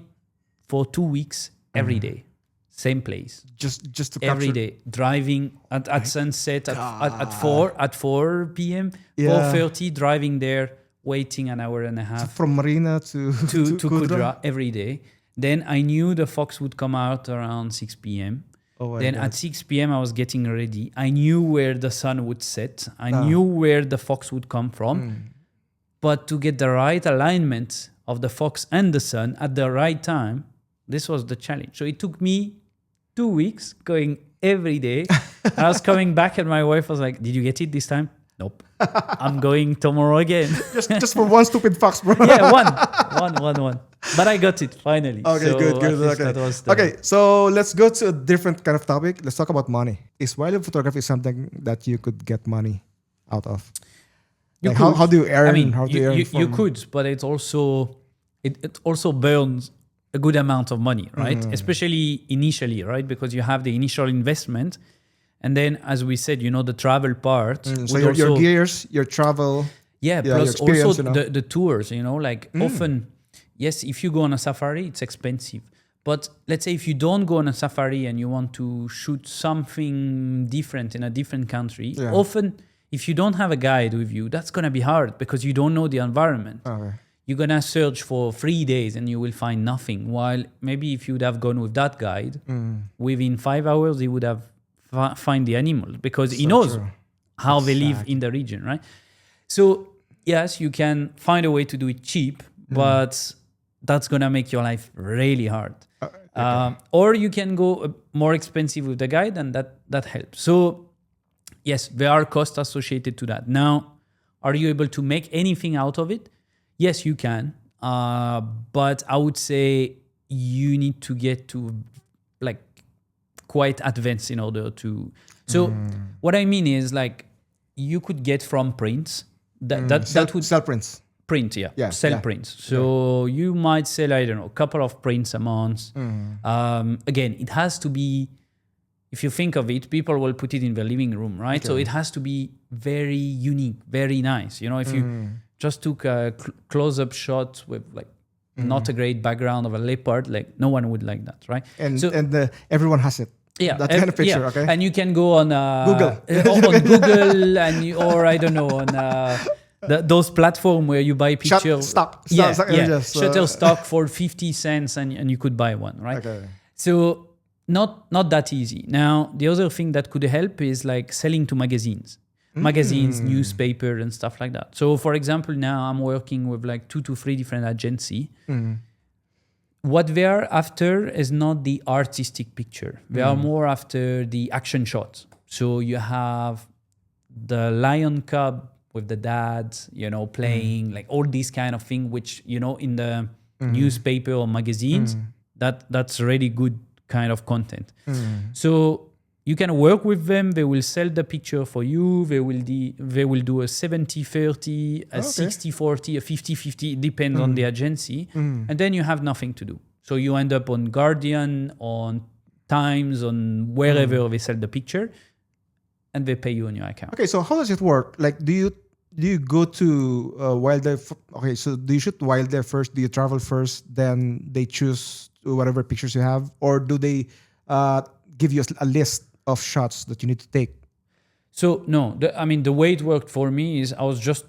for 2 weeks every day. Same place. Just to capture. Every day. Driving at sunset at 4 p.m. 4:30, driving there, waiting an hour and a half. From Marina to Kudra every day. Then I knew the fox would come out around 6 p.m. Oh my Then God. at 6 p.m. I was getting ready. I knew where the sun would set. I knew where the fox would come from. But to get the right alignment of the fox and the sun at the right time, this was the challenge. So it took me 2 weeks going every day. I was coming back and my wife was like, did you get it this time? Nope. I'm going tomorrow again. just for one stupid fox, bro. Yeah, one. But I got it finally. Okay, So good. at least Okay. that was the- Okay, so let's go to a different kind of topic. Let's talk about money. Is wildlife photography something that you could get money out of? You Like, could. how do you earn? I mean, how do you earn you from- could, but it's also it also burns a good amount of money, right? Especially initially, right? Because you have the initial investment, and then as we said, the travel part. So would your also- gears, your travel. yeah, your plus experience, also you know? the tours, like often, yes, if you go on a safari, it's expensive. But let's say if you don't go on a safari and you want to shoot something different in a different country, Yeah. often if you don't have a guide with you, that's going to be hard because you don't know the environment. Okay. You're going to search for 3 days and you will find nothing. While maybe if you would have gone with that guide, within 5 hours, he would have find the animals because he So knows true. how they live in the region, right? So yes, you can find a way to do it cheap, but that's going to make your life really hard. Or you can go more expensive with the guide and that helps. So yes, there are costs associated to that. Now, are you able to make anything out of it? Yes, you can. But I would say you need to get to like quite advanced in order to. So what I mean is like you could get from prints that would sell prints. print, Yeah, sell yeah. prints. So you might sell, I don't know, a couple of prints a month. Again, it has to be, if you think of it, people will put it in their living room, right? So it has to be very unique, very nice. If you just took a close-up shot with like not a great background of a leopard, like no one would like that, right? And so, everyone has it. yeah, That kind of picture, okay? And you can go on Google. on Google, or I don't know, on those platforms where you buy pictures. Stock images, Shutterstock for 50 cents, and you could buy one, right? Okay. So not that easy. Now the other thing that could help is like selling to magazines, newspaper, and stuff like that. So for example, now I'm working with like 2 to 3 different agencies. What they are after is not the artistic picture. They are more after the action shots. So you have the lion cub with the dad, playing, like all these kind of thing, which, in the newspaper or magazines, that's really good kind of content. So you can work with them. They will sell the picture for you. They will do a 70-30, a 60-40, a 50-50. It depends on the agency. And then you have nothing to do. So you end up on Guardian, on Times, on wherever they sell the picture, and they pay you on your account. Okay, so how does it work? Like, do you go to wildlife? Okay, so do you shoot wildlife first? Do you travel first? Then they choose whatever pictures you have, or do they give you a list of shots that you need to take? So no, the way it worked for me is I was just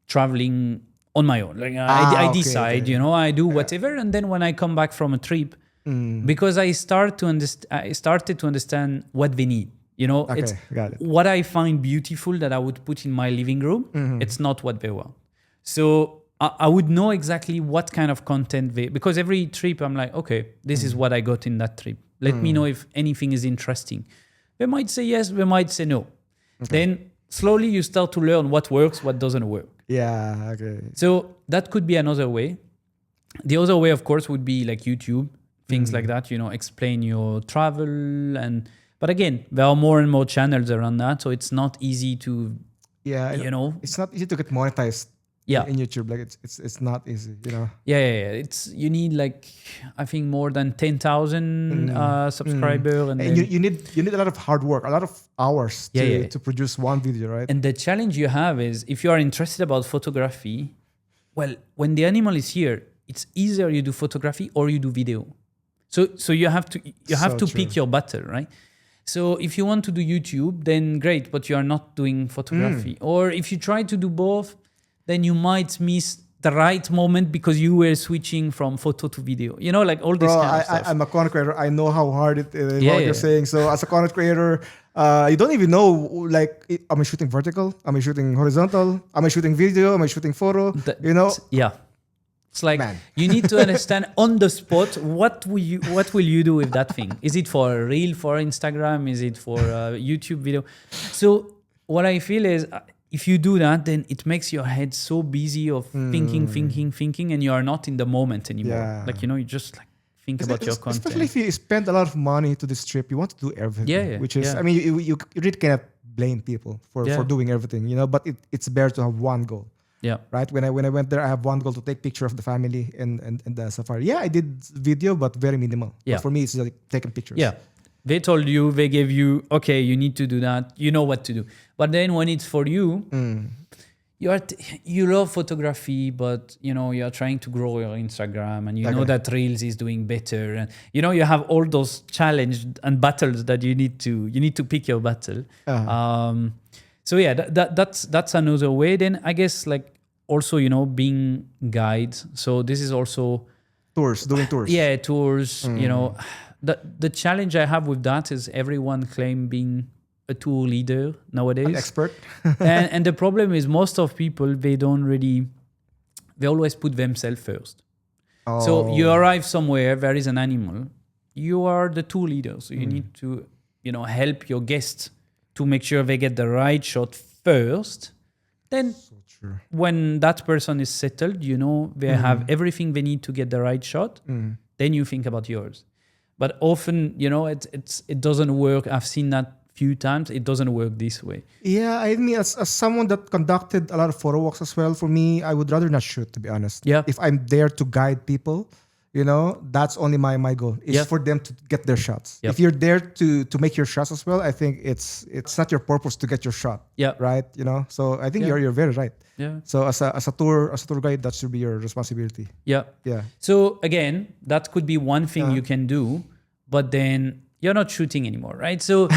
traveling on my own. Like I decide, I do whatever, and then when I come back from a trip, because I started to understand what they need. It's got it. what I find beautiful that I would put in my living room. It's not what they want. So I would know exactly what kind of content because every trip I'm like, okay, this is what I got in that trip. Let me know if anything is interesting. They might say yes, they might say no. Then slowly you start to learn what works, what doesn't work. Yeah, okay. So that could be another way. The other way, of course, would be like YouTube, things like that, explain your travel. But again, there are more and more channels around that. So it's not easy to, it's not easy to get monetized in YouTube. Like it's not easy, Yeah. You need like, I think more than 10,000 subscribers. And you need a lot of hard work, a lot of hours to produce one video, right? And the challenge you have is if you are interested about photography, well, when the animal is here, it's either you do photography or you do video. So you have to pick your battle, right? So if you want to do YouTube, then great, but you are not doing photography. Or if you try to do both, then you might miss the right moment because you were switching from photo to video. You know, like all this Bro, kind of stuff. I'm a content creator. I know how hard it is, Yeah, what yeah. you're saying. So as a content creator, you don't even know, like, am I shooting vertical? Am I shooting horizontal? Am I shooting video? Am I shooting photo? You know? Yeah. It's like Man. you need to understand on the spot what will you do with that thing? Is it for a reel for Instagram? Is it for a YouTube video? So what I feel is if you do that, then it makes your head so busy of thinking, and you are not in the moment anymore. Yeah. Like, you know, you just like think about your content. Especially if you spend a lot of money to this trip, you want to do everything. Yeah, Which is, yeah. I mean, you really cannot blame people for doing everything, you know. But it's better to have one goal. Yeah. Right. When I went there, I have one goal to take picture of the family and the safari. Yeah, I did video, but very minimal. Yeah. But for me, it's like taking pictures. Yeah. They told you, they gave you, okay, you need to do that. You know what to do. But then when it's for you, you love photography, but you know you're trying to grow your Instagram, and you know that Reels is doing better, and you know you have all those challenges and battles that you need to pick your battle. So yeah, that's another way. Then I guess like also, you know, being guide. So this is also doing tours. Yeah, tours. You know, the challenge I have with that is everyone claim being a tour leader nowadays, An expert. and the problem is most of people they always put themselves first. Oh. So you arrive somewhere, there is an animal, you are the tour leader, so you need to, you know, help your guests to make sure they get the right shot first. Then when that person is settled, you know, they have everything they need to get the right shot, then you think about yours. But often, you know, it doesn't work. I've seen that few times. It doesn't work this way. Yeah, I mean, as someone that conducted a lot of photo walks as well, for me, I would rather not shoot, to be honest. Yeah. If I'm there to guide people, you know, that's only my goal. Is for them to get their shots. Yep. If you're there to make your shots as well, I think it's not your purpose to get your shot. Yeah. Right. You know. So I think you're very right. Yeah. So as a tour guide, that should be your responsibility. Yeah. Yeah. So again, that could be one thing you can do, but then you're not shooting anymore, right? So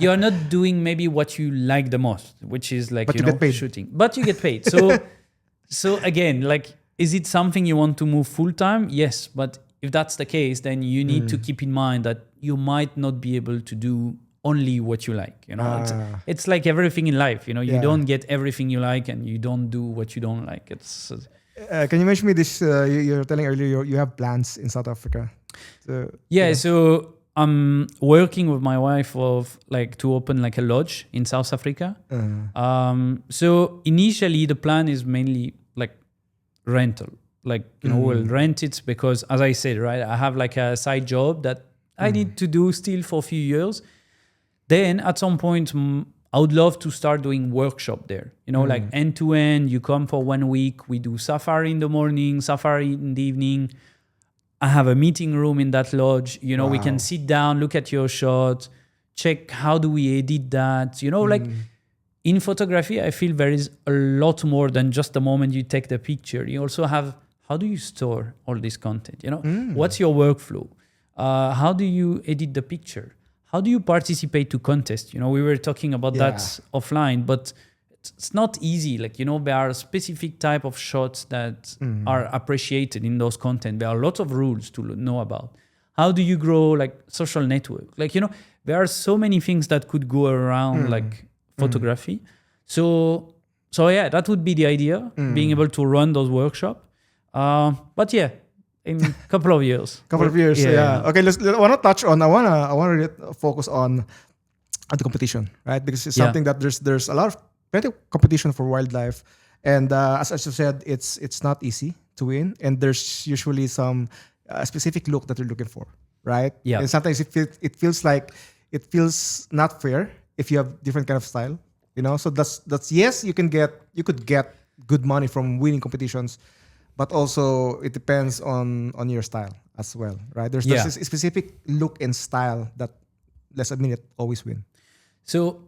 you're not doing maybe what you like the most, which is like, But you you know, get paid. shooting. But you get paid. So again, like, is it something you want to move full time? Yes. But if that's the case, then you need to keep in mind that you might not be able to do only what you like. You know, it's like everything in life. You know, you don't get everything you like, and you don't do what you don't like. It's can you mention me this? You're telling earlier you have plans in South Africa. So I'm working with my wife to open like a lodge in South Africa. So initially the plan is mainly like rental. Like, you know, we'll rent it because, as I said, right, I have like a side job that I need to do still for a few years. Then at some point, I would love to start doing workshop there. You know, like end to end. You come for 1 week. We do safari in the morning, safari in the evening. I have a meeting room in that lodge. You know, we can sit down, look at your shot, check how do we edit that. You know, like in photography, I feel there is a lot more than just the moment you take the picture. You also have, how do you store all this content? You know, what's your workflow? How do you edit the picture? How do you participate to contests? You know, we were talking about that offline, but it's not easy. Like, you know, there are specific type of shots that are appreciated in those content. There are lots of rules to know about. How do you grow like social network? Like, you know, there are so many things that could go around like photography. So yeah, that would be the idea, being able to run those workshops. But yeah, in a couple of years. Yeah. Okay, I want to touch on. I want to focus on the competition, right? Because it's something that there's a lot of plenty of competition for wildlife, and as you said, it's not easy to win, and there's usually some specific look that you're looking for, right? Yeah. And sometimes it feels not fair if you have different kind of style, you know. So that's yes, you could get good money from winning competitions, but also it depends on your style as well, right? There's a specific look and style that, let's admit it, always win. So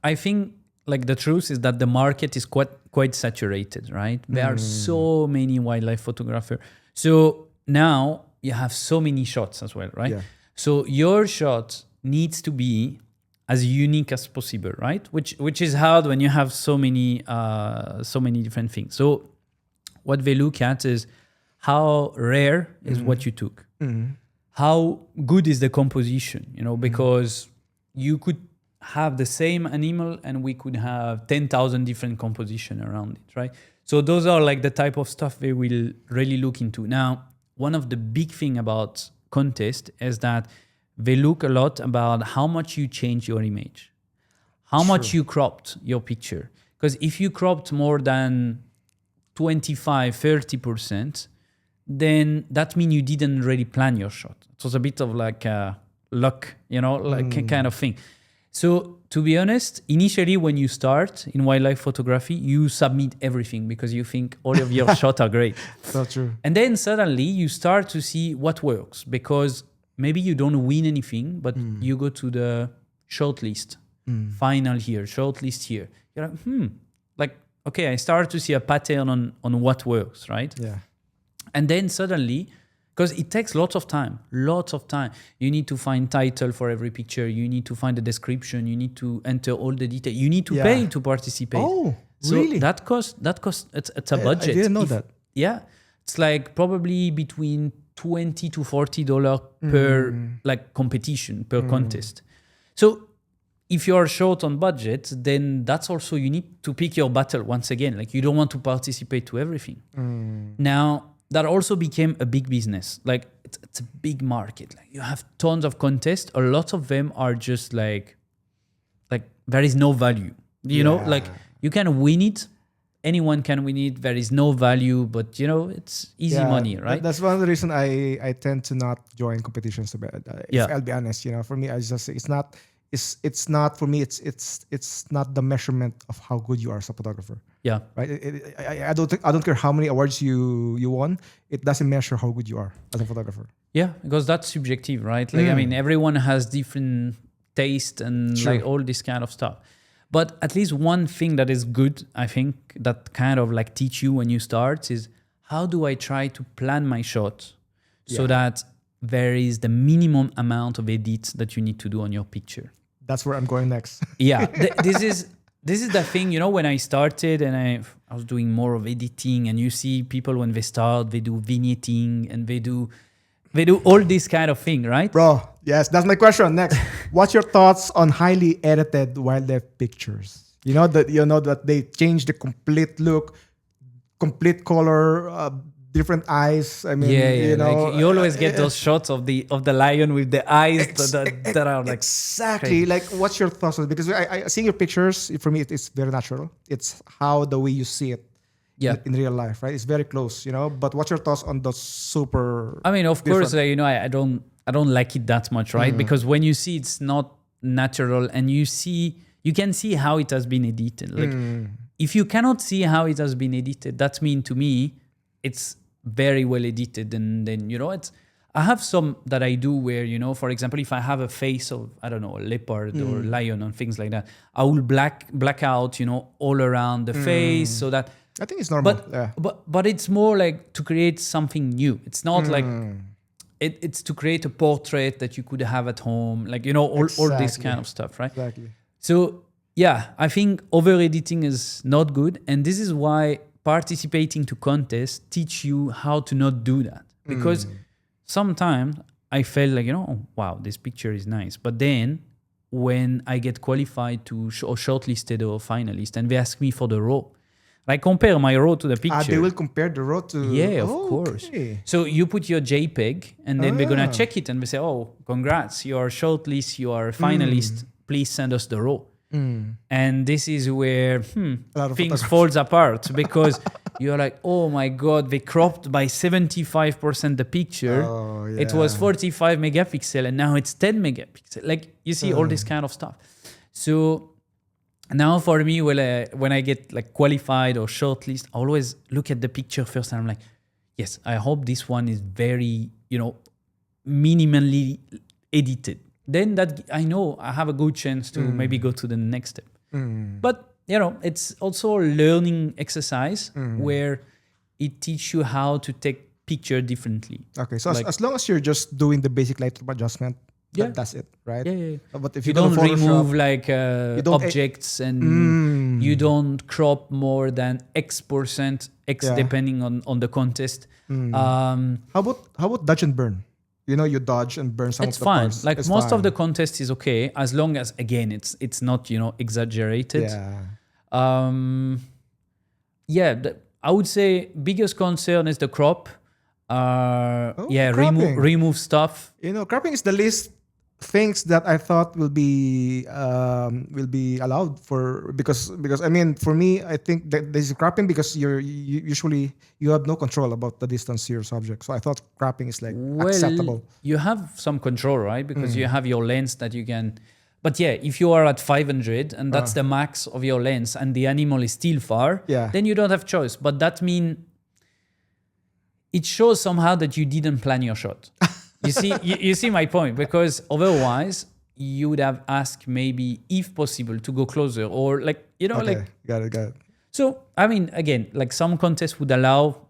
I think like the truth is that the market is quite saturated, right? There are so many wildlife photographers. So now you have so many shots as well, right? Yeah. So your shot needs to be as unique as possible, right? Which is hard when you have so many different things. So what they look at is how rare is what you took. How good is the composition, because you could have the same animal and we could have 10,000 different composition around it, right? So those are like the type of stuff they will really look into. Now, one of the big thing about contest is that they look a lot about how much you change your image, how much you cropped your picture. Because if you cropped more than 25, 30%, then that means you didn't really plan your shot. It was a bit of like luck, kind of thing. So to be honest, initially when you start in wildlife photography, you submit everything because you think all of your shots are great. So true. And then suddenly you start to see what works, because maybe you don't win anything, but you go to the shortlist, final here, shortlist here. You're like, okay, I start to see a pattern on what works, right? Yeah. And then suddenly, because it takes lots of time. You need to find title for every picture. You need to find the description. You need to enter all the detail. You need to pay to participate. Oh, so really? that costs, it's a budget. I didn't know that. Yeah. It's like probably between $20 to $40 per like competition, per contest. So if you're short on budget, then that's also, you need to pick your battle once again. Like you don't want to participate to everything. Now, that also became a big business. Like it's a big market. Like you have tons of contests. A lot of them are just like there is no value. You know, like you can win it. Anyone can win it. There is no value, but it's easy money, right? That's one of the reasons I tend to not join competitions. I'll be honest. For me, I just it's not for me. It's not the measurement of how good you are as a photographer. Yeah. Right. I don't care how many awards you won. It doesn't measure how good you are as a photographer. Yeah, because that's subjective, right? Like I mean, everyone has different taste and like all this kind of stuff. But at least one thing that is good, I think, that kind of like teach you when you start is how do I try to plan my shot so that there is the minimum amount of edits that you need to do on your picture. That's where I'm going next. Yeah, this is the thing, when I started and I was doing more of editing, and you see people when they start, they do vignetting and they do all this kind of thing, right? Bro, yes, that's my question. Next, what's your thoughts on highly edited wildlife pictures? That they change the complete look, complete color, different eyes. I mean, like you always get those shots of the lion with the eyes that are like exactly crazy. Like, what's your thoughts on it? Because I seeing your pictures, for me it's very natural. It's how the way you see it in real life, right? It's very close, But what's your thoughts on the super? I mean, of course, I don't like it that much, right? Because when you see it's not natural, and you can see how it has been edited. Like if you cannot see how it has been edited, that means to me it's very well edited. And then I have some that I do where for example, if I have a face of a leopard or lion and things like that, I will black out all around the face, so that I think it's normal. But it's more like to create something new. It's not like it's to create a portrait that you could have at home, like all this kind of stuff, right? Exactly. So yeah, I think over editing is not good, and this is why participating to contests teach you how to not do that. Because sometimes I felt like, oh, wow, this picture is nice. But then when I get qualified to or shortlisted or finalist, and they ask me for the raw, I compare my raw to the picture. They will compare the raw to... Yeah, of course. So you put your JPEG, and then we're going to check it, and we say, oh, congrats, you are shortlist, you are finalist. Please send us the raw. And this is where things falls apart, because you're like, oh my God, they cropped by 75% the picture. Oh, yeah. It was 45 megapixel and now it's 10 megapixel. Like you see all this kind of stuff. So now for me, when I get like qualified or shortlist, I always look at the picture first and I'm like, yes, I hope this one is very, minimally edited. Then that I know I have a good chance to maybe go to the next step. But it's also a learning exercise where it teaches you how to take picture differently. Okay, so as long as you're just doing the basic Lightroom adjustment, that's it, right? Yeah. But if you don't remove like objects and you don't crop more than X%, X Yeah. depending on the contest. How about dodge and burn? You know, you dodge and burn some It's of the fine. parts. Like It's most of the fine. contest is okay as long as again it's not exaggerated. Yeah. Um, yeah, I would say biggest concern is the crop. Cropping. Remove stuff. You know, cropping is the least things that I thought will be allowed for because I mean for me I think that this is cropping because you usually you have no control about the distance to your subject. So I thought cropping is like Well, acceptable. you have some control, right? Because you have your lens that you can. But yeah, if you are at 500 and that's the max of your lens and the animal is still far, Yeah. then you don't have choice. But that means it shows somehow that you didn't plan your shot. You see, you see my point, because otherwise you would have asked maybe if possible to go closer or like Okay, got it. So I mean again, like some contests would allow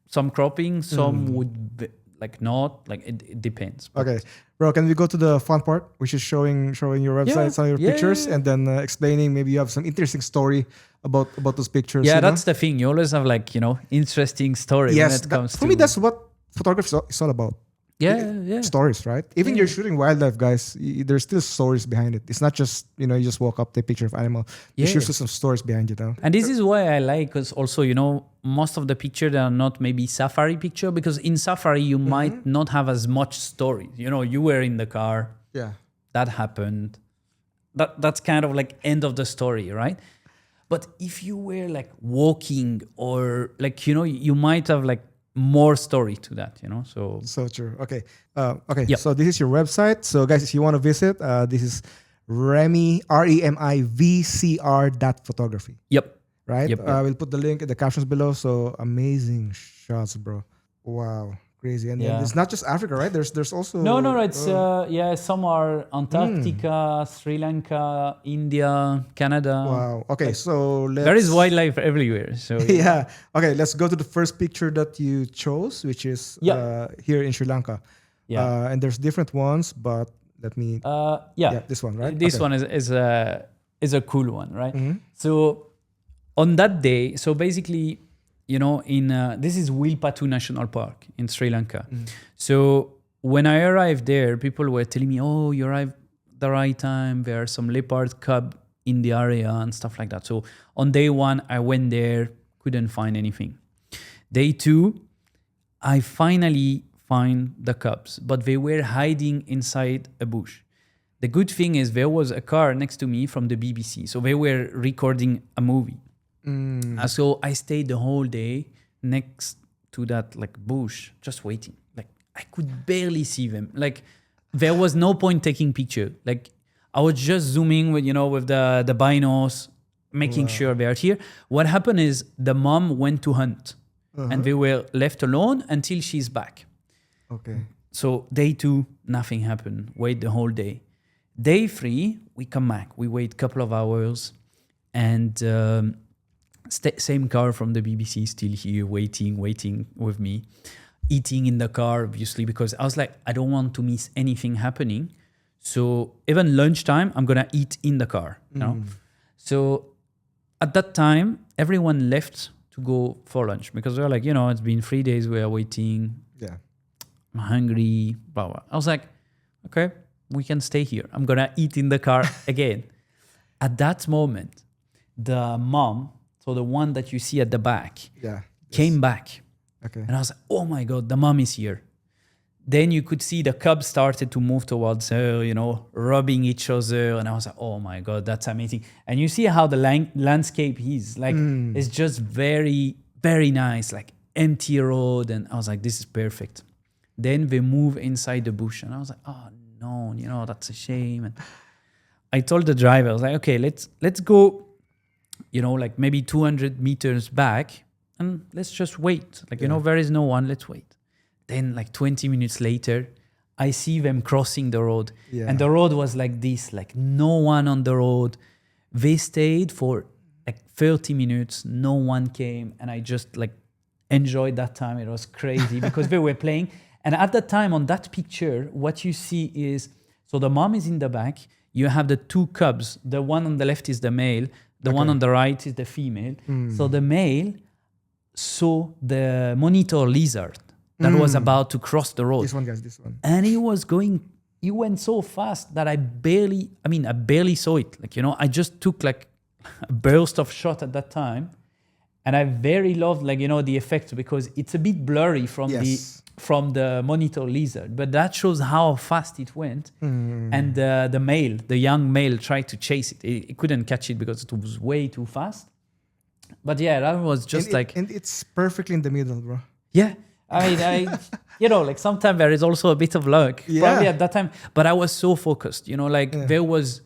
some cropping, some would be, like not, like it depends. Okay, bro, can we go to the fun part, which is showing your website, some of your pictures, and then explaining maybe you have some interesting story about those pictures. Yeah, you know? that's the thing. You always have like interesting story when it comes for to me that's what photography is all about. yeah. Stories, right? Even you're shooting wildlife, guys, there's still stories behind it. It's not just you just walk up, take a picture of animal. There's Yeah. usually some stories behind it, though. And this is why I like, because also most of the pictures are not maybe safari picture, because in safari you might not have as much story. You were in the car, Yeah. that happened. That's kind of like end of the story, right? But if you were like walking or like you might have like more story to that, so So true. Okay. Okay. Yep. So this is your website. So guys, if you want to visit, this is RemiVCR.photography. yep. Right? Yep. We'll put the link in the captions below. So amazing shots, bro. Wow. Crazy. And then Yeah. it's not just Africa, right? There's also No, it's some are Antarctica, Sri Lanka, India, Canada. wow. Okay, so There is wildlife everywhere. So yeah. Okay, let's go to the first picture that you chose, which is here in Sri Lanka. Yeah. And there's different ones, but let me. This one, right? This Okay. one is a cool one, right? Mm-hmm. So on that day, so basically, in this is Wilpatu National Park in Sri Lanka. Mm-hmm. So when I arrived there, people were telling me, "Oh, you arrived the right time. There are some leopard cub in the area and stuff like that." So on day one, I went there, couldn't find anything. Day two, I finally find the cubs, but they were hiding inside a bush. The good thing is there was a car next to me from the BBC, so they were recording a movie. So I stayed the whole day next to that like bush, just waiting. Like I could barely see them. Like there was no point taking picture. Like I was just zooming with with the binos, making sure they are here. What happened is the mom went to hunt, and they were left alone until she's back. Okay. So day two, nothing happened. Wait the whole day. Day three, we come back. We wait a couple of hours, and same car from the BBC still here, waiting with me, eating in the car, obviously, because I was like, I don't want to miss anything happening. So even lunchtime, I'm gonna eat in the car. So at that time, everyone left to go for lunch because they're like, it's been 3 days we are waiting. Yeah. I'm hungry, blah, blah. I was like, okay, we can stay here. I'm going to eat in the car again. At that moment, the mom, so the one that you see at the back, came back. Okay. And I was like, oh my God, the mom is here. Then you could see the cubs started to move towards her, rubbing each other. And I was like, oh my God, that's amazing. And you see how the landscape is. Like, it's just very, very nice, like empty road. And I was like, this is perfect. Then they move inside the bush. And I was like, oh no, that's a shame. And I told the driver, I was like, okay, let's go, like maybe 200 meters back. And let's just wait. Like, there is no one, let's wait. Then like 20 minutes later, I see them crossing the road. Yeah. And the road was like this, like no one on the road. They stayed for like 30 minutes. No one came. And I just like enjoyed that time. It was crazy because they were playing. And at that time on that picture, what you see is, so the mom is in the back. You have the two cubs. The one on the left is the male. The one on the right is the female. So the male saw the monitor lizard that was about to cross the road. This one, guys, this one. And he went so fast that I barely saw it. Like, I just took like a burst of shot at that time. And I very loved, like, the effect because it's a bit blurry from the monitor lizard, but that shows how fast it went. And the young male tried to chase it. He couldn't catch it because it was way too fast. But yeah, that was just and it's perfectly in the middle, bro. Yeah. I like sometimes there is also a bit of luck, probably at that time. But I was so focused, there was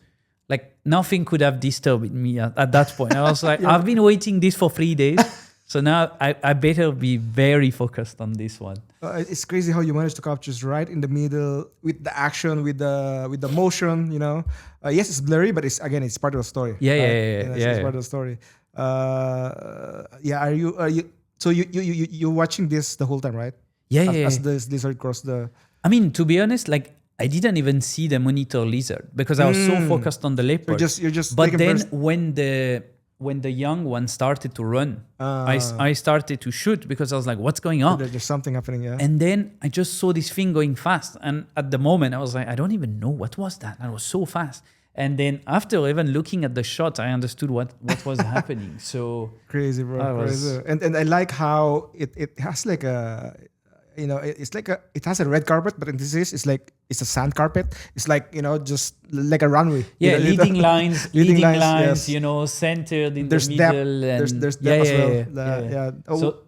like nothing could have disturbed me at that point. I was like, I've been waiting this for 3 days. So now I better be very focused on this one. It's crazy how you managed to capture just right in the middle with the action, with the motion. Yes, it's blurry, but it's part of the story. It's part of the story. Are you? So you're watching this the whole time, right? As this lizard crossed the. I mean, to be honest, like I didn't even see the monitor lizard because I was so focused on the leopard. You're just. But then when the young one started to run, I started to shoot because I was like, what's going on? There's something happening, yeah. And then I just saw this thing going fast. And at the moment, I was like, I don't even know what was that. That was so fast. And then after even looking at the shot, I understood what was happening. So crazy, bro. Crazy. And I like how it has like a... it has a red carpet, but in this case, it's a sand carpet. It's like, just like a runway. Yeah, leading lines, yes. Centered in the middle. Depth. There's depth as well. Yeah. So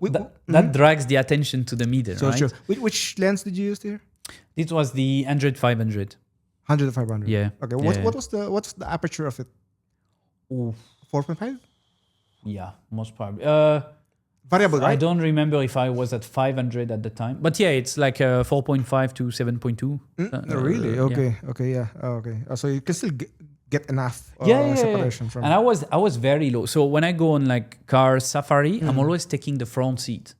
that drags the attention to the middle, so right? Sure. Which lens did you use here? It was the 100-500. 100-500. Yeah. Okay. What's the aperture of it? 4.5? Yeah, most probably. Variable, right? I don't remember if I was at 500 at the time, but yeah, it's like 4.5 to 7.2. Really? Okay. Yeah. Okay. Yeah. Okay. So you can still get enough separation from. And I was very low. So when I go on like car safari, I'm always taking the front seat.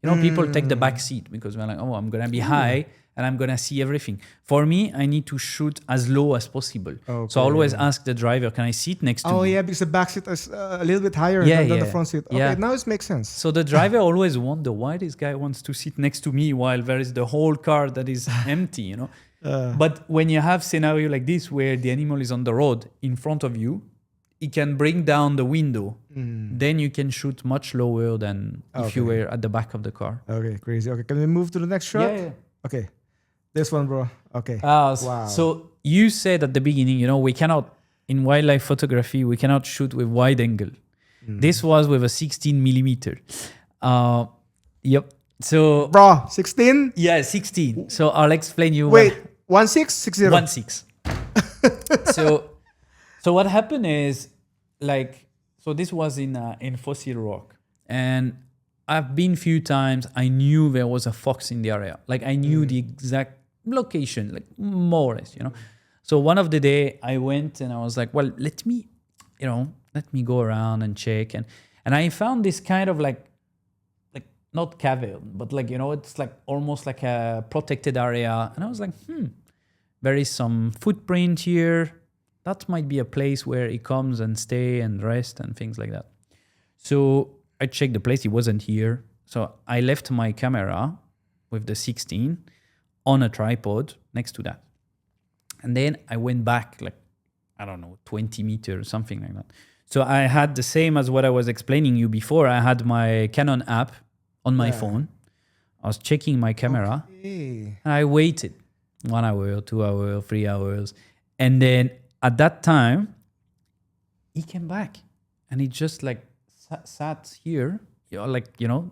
People take the back seat because they're like, oh, I'm gonna be high and I'm gonna see everything. For me, I need to shoot as low as possible. Okay. So I always ask the driver, can I sit next to me? Oh yeah, because the back seat is a little bit higher than the front seat. Okay, now it makes sense. So the driver always wonder why this guy wants to sit next to me while there is the whole car that is empty, But when you have scenario like this where the animal is on the road in front of you, it can bring down the window. Then you can shoot much lower than if you were at the back of the car. Okay, crazy. Okay, can we move to the next shot? Yeah. Okay. This one, bro. Okay. Wow. So you said at the beginning, we cannot, in wildlife photography, we cannot shoot with wide angle. This was with a 16 millimeter. Yep. So. Bro, 16? Yeah, 16. So I'll explain you. Wait, 1660? 16. So what happened is, so this was in Fossil Rock. And I've been few times. I knew there was a fox in the area. Like I knew the exact location, like more or less, So one of the day I went and I was like, well, let me go around and check. And I found this kind of like not cavern, but it's like almost like a protected area. And I was like, there is some footprint here. That might be a place where he comes and stay and rest and things like that. So I checked the place. He wasn't here. So I left my camera with the 16 on a tripod next to that. And then I went back 20 meters, something like that. So I had the same as what I was explaining you before. I had my Canon app on my phone. I was checking my camera. Okay. And I waited 1 hour, 2 hours, 3 hours. And then at that time, he came back. And he just sat here,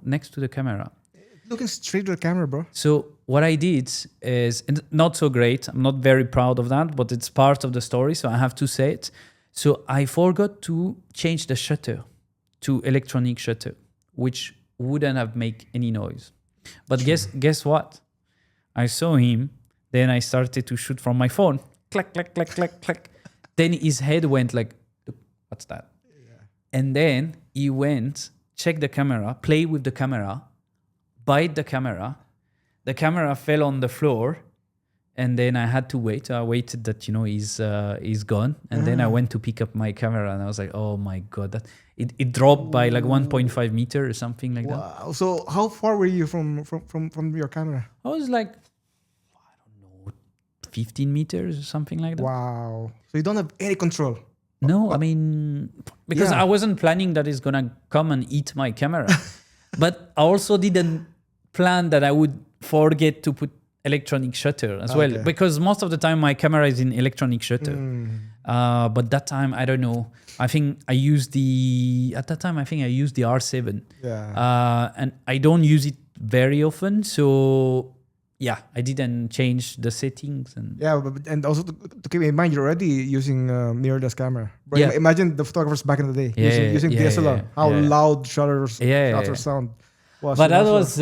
next to the camera. Looking straight to the camera, bro. So what I did is, and not so great, I'm not very proud of that, but it's part of the story, so I have to say it. So I forgot to change the shutter to electronic shutter, which wouldn't have made any noise. But guess what? I saw him, then I started to shoot from my phone. Clack, clack, clack, clack, clack. Then his head went like, what's that? Yeah. And then he went, checked the camera, play with the camera, bite the camera fell on the floor, And then I had to wait. I waited that he's gone, and then I went to pick up my camera, and I was like, oh my god, that it dropped by like 1.5 meter or something like that. Wow. So how far were you from your camera? I was like, I don't know, 15 meters or something like that. Wow. So you don't have any control. No, I mean, because I wasn't planning that it's gonna come and eat my camera, but I also didn't plan that I would forget to put electronic shutter as well, because most of the time my camera is in electronic shutter. But that time, I don't know. I think I used the R7. Yeah. And I don't use it very often, so yeah, I didn't change the settings. And also to keep in mind, you're already using mirrorless camera. Bro, Yeah. Imagine the photographers back in the day using DSLR. How loud shutters sound was. But that was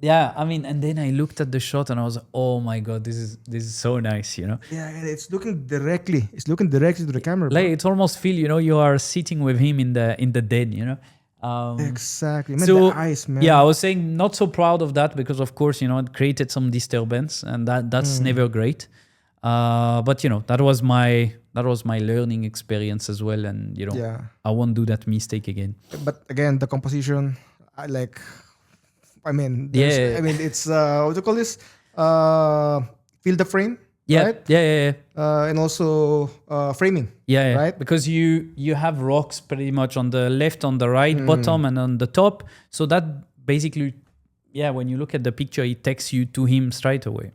I mean, and then I looked at the shot and I was like, oh my god, this is so nice, Yeah, and it's looking directly to the camera. Like it's almost feel, you are sitting with him in the den, Exactly. Man, so the eyes, man. yeah, I was saying not so proud of that because of course, it created some disturbance, and that's never great. But that was my learning experience as well, and I won't do that mistake again. But again, the composition, I mean, it's what do you call this? Field of frame. Yeah, right? yeah. And also framing. Yeah, right? Because you have rocks pretty much on the left, on the right, bottom, and on the top. So that basically, when you look at the picture, it takes you to him straight away.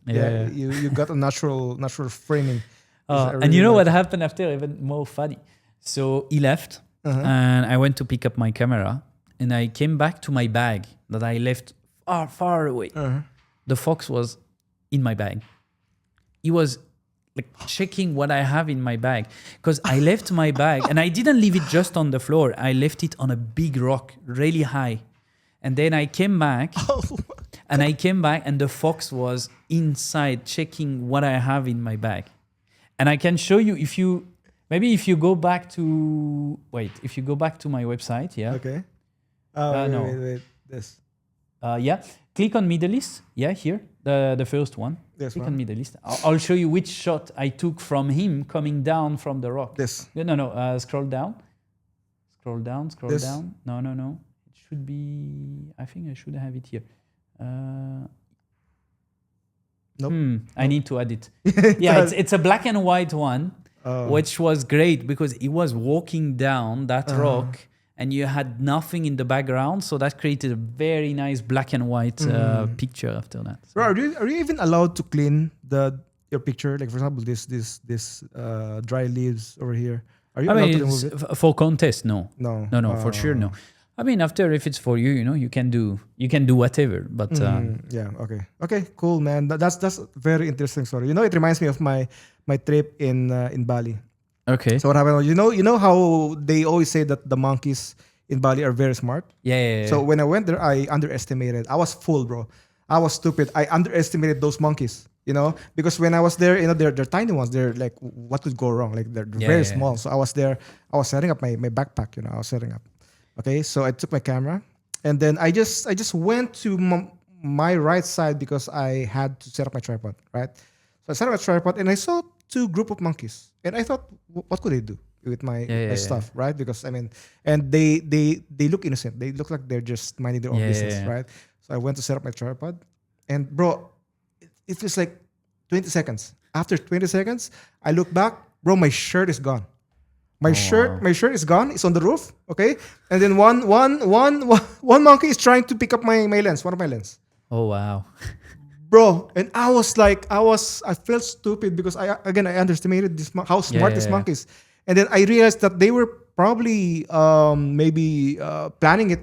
Yeah. You got a natural framing. And you know what happened after? Even more funny. So he left, and I went to pick up my camera, and I came back to my bag that I left far away. The fox was in my bag. He was like checking what I have in my bag, because I left my bag and I didn't leave it just on the floor. I left it on a big rock, really high. And then I came back and the fox was inside checking what I have in my bag. And I can show you if you go back to my website. Yeah. Okay. No. Wait. This. Click on Middle East. Yeah, here. The first one. Click on Middle East. I'll show you which shot I took from him coming down from the rock. This. No. Scroll down. This? Down. No. It should be. I think I should have it here. Nope. I need to add it. Yeah, it's a black and white one, which was great because he was walking down that rock. And you had nothing in the background, so that created a very nice black and white picture after that. So. Bro, are you even allowed to clean your picture? Like for example, this dry leaves over here. Are you allowed to remove it? For contest? No, for sure no. I mean, after if it's for you, you can do whatever. But okay, cool, man. That's a very interesting story. It reminds me of my trip in Bali. Okay. So what happened? You know how they always say that the monkeys in Bali are very smart. Yeah. So when I went there, I underestimated. I was fool, bro. I was stupid. I underestimated those monkeys. Because when I was there, they're tiny ones. They're like, what could go wrong? Like they're very small. So I was there. I was setting up my backpack. I was setting up. Okay. So I took my camera, and then I just went to my right side because I had to set up my tripod. Right. So I set up my tripod, and I saw two group of monkeys. And I thought, what could they do with my stuff, right? Because and they look innocent. They look like they're just minding their own business, right? So I went to set up my tripod, and bro, it feels like 20 seconds. After 20 seconds, I look back, bro, my shirt is gone. My shirt is gone. It's on the roof, okay? And then one monkey is trying to pick up my lens, one of my lens. Oh wow. Bro, and I felt stupid because I underestimated how smart this monkey is. And then I realized that they were probably maybe planning it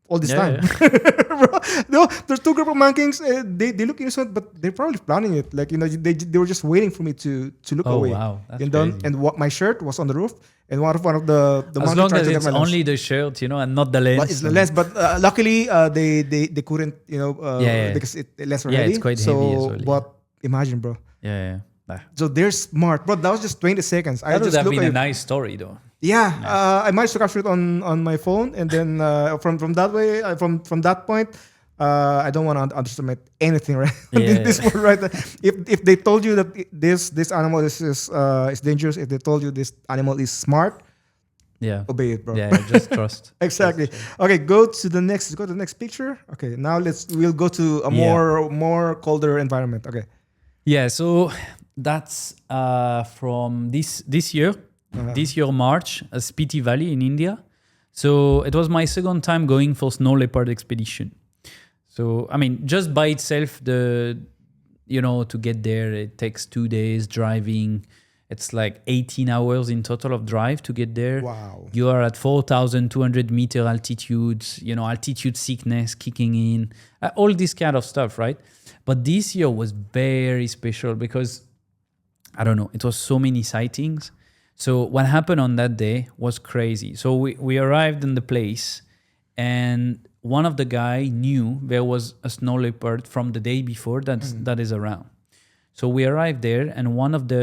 all this time. Bro, no, there's two group of monkeys. They look innocent, but they're probably planning it. Like they were just waiting for me to look away. Oh wow, that's crazy. And my shirt was on the roof, and one of the as monkeys long tried as to get it's my lens. only the shirt, and not the lens. But it's the lens. But luckily, they couldn't, because the lens were heavy. It's quite heavy as well. But imagine, bro. Yeah. So they're smart, bro. That was just 20 seconds. That would have been a nice story, though. Yeah, I managed to capture it on my phone, and then from that point, I don't want to underestimate anything, right? Yeah. This one, right? If they told you that this animal is dangerous, if they told you this animal is smart, Yeah. obey it, bro. Yeah, just trust. Exactly. Okay, go to the next picture. Okay, now we'll go to a Yeah. more colder environment. Okay. Yeah, so that's from this year, March, Spiti Valley in India. So it was my second time going for snow leopard expedition. So I mean, just by itself, to get there, it takes 2 days driving. It's like 18 hours in total of drive to get there. Wow. You are at 4,200 meter altitudes, altitude sickness kicking in, all this kind of stuff, right? But this year was very special because, I don't know, it was so many sightings. So what happened on that day was crazy. So we arrived in the place and one of the guy knew there was a snow leopard from the day before that is around. So we arrived there and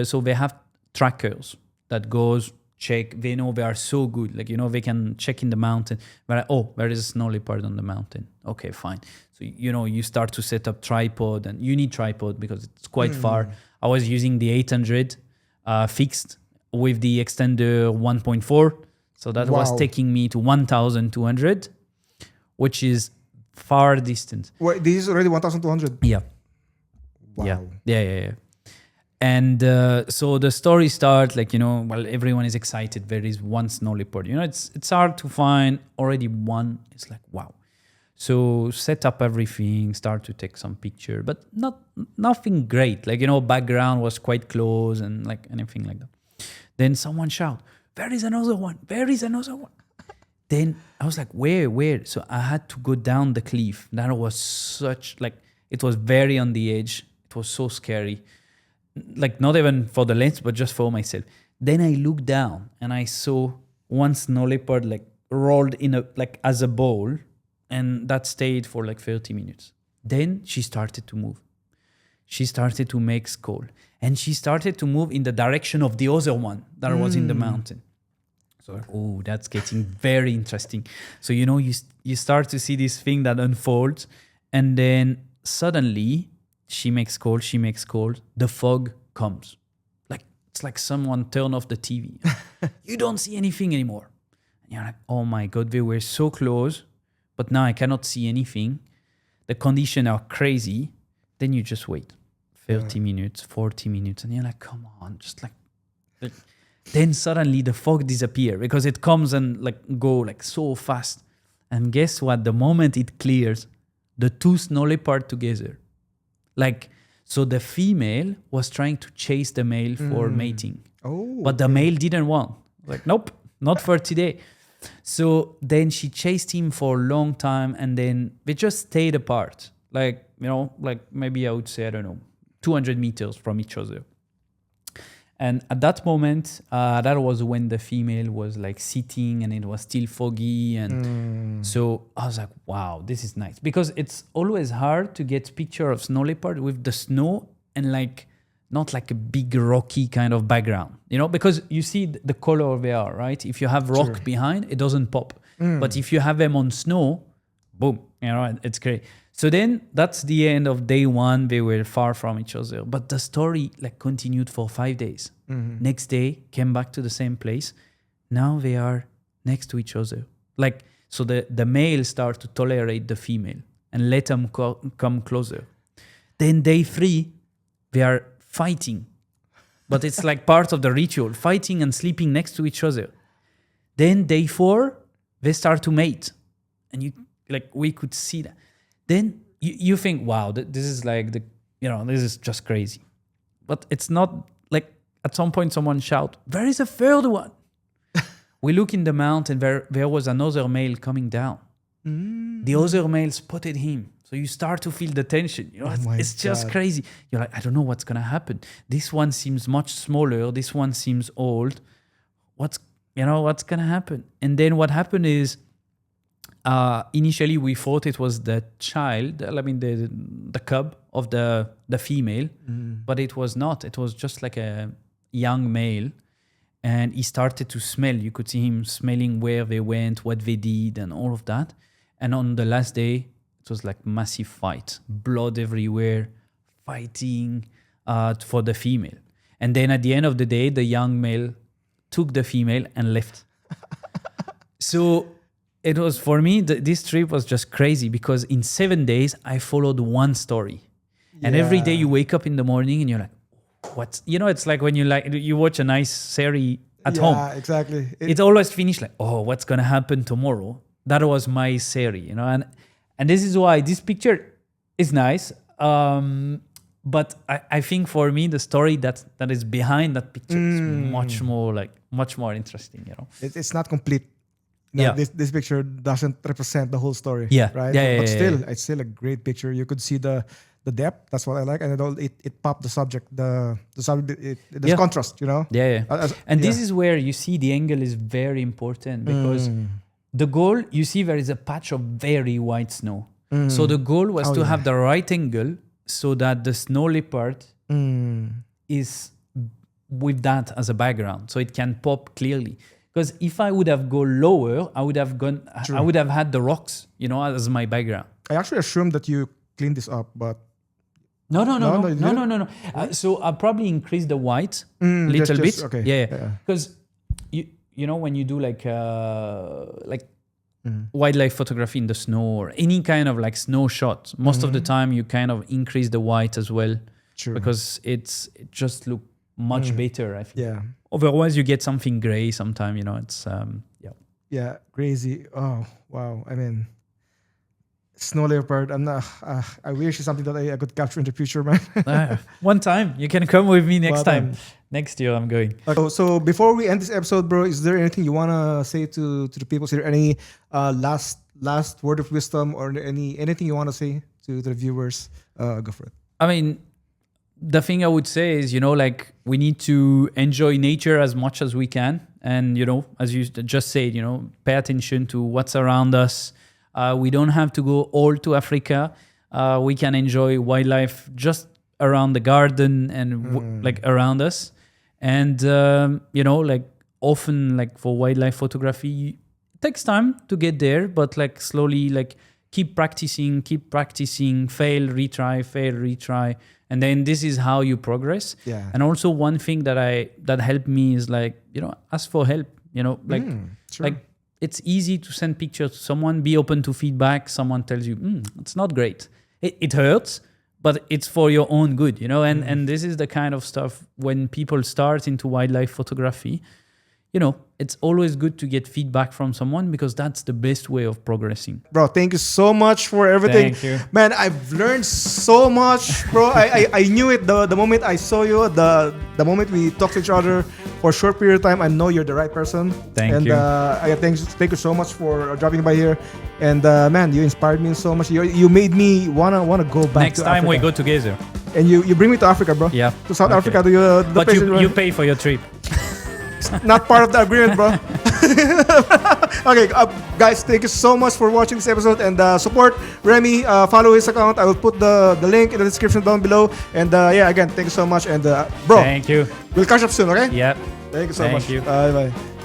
so they have trackers that goes check. They know they are so good. Like, they can check in the mountain. But there is a snow leopard on the mountain. Okay, fine. So, you start to set up tripod and you need tripod because it's quite far. I was using the 800 fixed with the extender 1.4. So that was taking me to 1,200, which is far distance. Wait, this is already 1,200? Yeah. Wow. Yeah. And so the story starts everyone is excited. There is one snow leopard. It's hard to find already one. It's like, wow. So set up everything, start to take some picture, but nothing great. Background was quite close and like anything like that. Then someone shout, there is another one. There is another one. Then I was like, where? So I had to go down the cliff. That was it was very on the edge. It was so scary. Like not even for the lens, but just for myself. Then I looked down and I saw one snow leopard rolled in as a ball, and that stayed for 30 minutes. Then she started to move. She started to make skull, and she started to move in the direction of the other one that was in the mountain. So that's getting very interesting. So you start to see this thing that unfolds, and then suddenly she makes call, the fog comes. It's like someone turned off the TV. You don't see anything anymore. And you're like, oh my God, they were so close, but now I cannot see anything. The conditions are crazy. Then you just wait 30 minutes, 40 minutes, and you're like, come on, just then suddenly the fog disappears because it comes and go so fast. And guess what? The moment it clears, the two snow leopards together. So the female was trying to chase the male for mating. But the male didn't want. Nope, not for today. So then she chased him for a long time and then they just stayed apart. Maybe I would say, I don't know, 200 meters from each other. And at that moment, that was when the female was sitting and it was still foggy. And so I was like, wow, this is nice. Because it's always hard to get picture of snow leopard with the snow and not a big rocky kind of background, because you see the color they are, right? If you have rock behind, it doesn't pop. But if you have them on snow, boom, it's great. So then that's the end of day one. They were far from each other. But the story continued for 5 days. Next day, came back to the same place. Now they are next to each other. So the male start to tolerate the female and let them come closer. Then day 3, they are fighting. But it's part of the ritual, fighting and sleeping next to each other. Then day 4, they start to mate. And we could see that. Then you think, wow, this is this is just crazy. But it's not. At some point someone shout, there is a third one. We look in the mountain, there was another male coming down. The other male spotted him. So you start to feel the tension. It's just crazy. You're like, I don't know what's going to happen. This one seems much smaller. This one seems old. What's going to happen? And then what happened is, initially we thought it was the child, the cub of the female, but it was not. It was just a young male, and he started to smell. You could see him smelling where they went, what they did, and all of that. And on the last day, It was like massive fight, blood everywhere, fighting for the female. And then at the end of the day, the young male took the female and left. So it was, for me, this trip was just crazy because in 7 days, I followed one story. And every day you wake up in the morning and you're like, what's, it's like when you watch a nice series at home. Yeah, exactly. It's always finished like, oh, what's going to happen tomorrow? That was my series, and this is why this picture is nice. But I think for me, the story that is behind that picture is much more interesting, It's not complete. No, this picture doesn't represent the whole story. Yeah. Right. But still, it's still a great picture. You could see the depth. That's what I like, and it popped the subject. The subject. There's contrast. This is where you see the angle is very important because the goal, you see, there is a patch of very white snow. So the goal was to have the right angle so that the snow leopard is with that as a background, so it can pop clearly. Because if I would have gone lower, I would have had the rocks, as my background. I actually assumed that you cleaned this up, but no. So I'll probably increase the white little bit. Okay. Yeah. Because when you do like wildlife photography in the snow or any kind of like snow shot, most of the time you kind of increase the white as well. True. Because it just look much better, I think. Yeah. Otherwise you get something gray sometime, it's Yeah, crazy. Oh, wow. I mean, snow leopard. I'm not. I wish it's something that I could capture in the future, man. One time you can come with me next time. Next year I'm going. So before we end this episode, bro, is there anything you wanna say to the people? Is there any last word of wisdom or anything you wanna say to the viewers? Go for it. I mean, the thing I would say is, we need to enjoy nature as much as we can. And, as you just said, pay attention to what's around us. We don't have to go all to Africa. We can enjoy wildlife just around the garden and around us. And, often for wildlife photography, it takes time to get there, but slowly, keep practicing, fail, retry. And then this is how you progress. Yeah. And also one thing that helped me is ask for help. Sure. It's easy to send pictures to someone, be open to feedback. Someone tells you, it's not great. It hurts, but it's for your own good, and this is the kind of stuff when people start into wildlife photography, it's always good to get feedback from someone because that's the best way of progressing. Bro, thank you so much for everything. Thank you. Man, I've learned so much, bro. I knew it the moment I saw you, the moment we talked to each other for a short period of time. I know you're the right person. Thank you. And thank you so much for dropping by here. And man, you inspired me so much. You made me wanna go back. Next to time Africa. we go together. And you bring me to Africa, bro. Yeah. To South Okay. Africa. To you. But you pay for your trip. Not part of the agreement, bro. Okay, guys, thank you so much for watching this episode and support Rémi. Follow his account. I will put the link in the description down below. And again, thank you so much. And bro, Thank you. we'll catch up soon, okay? Yeah. Thank you so much. Thank you. Bye.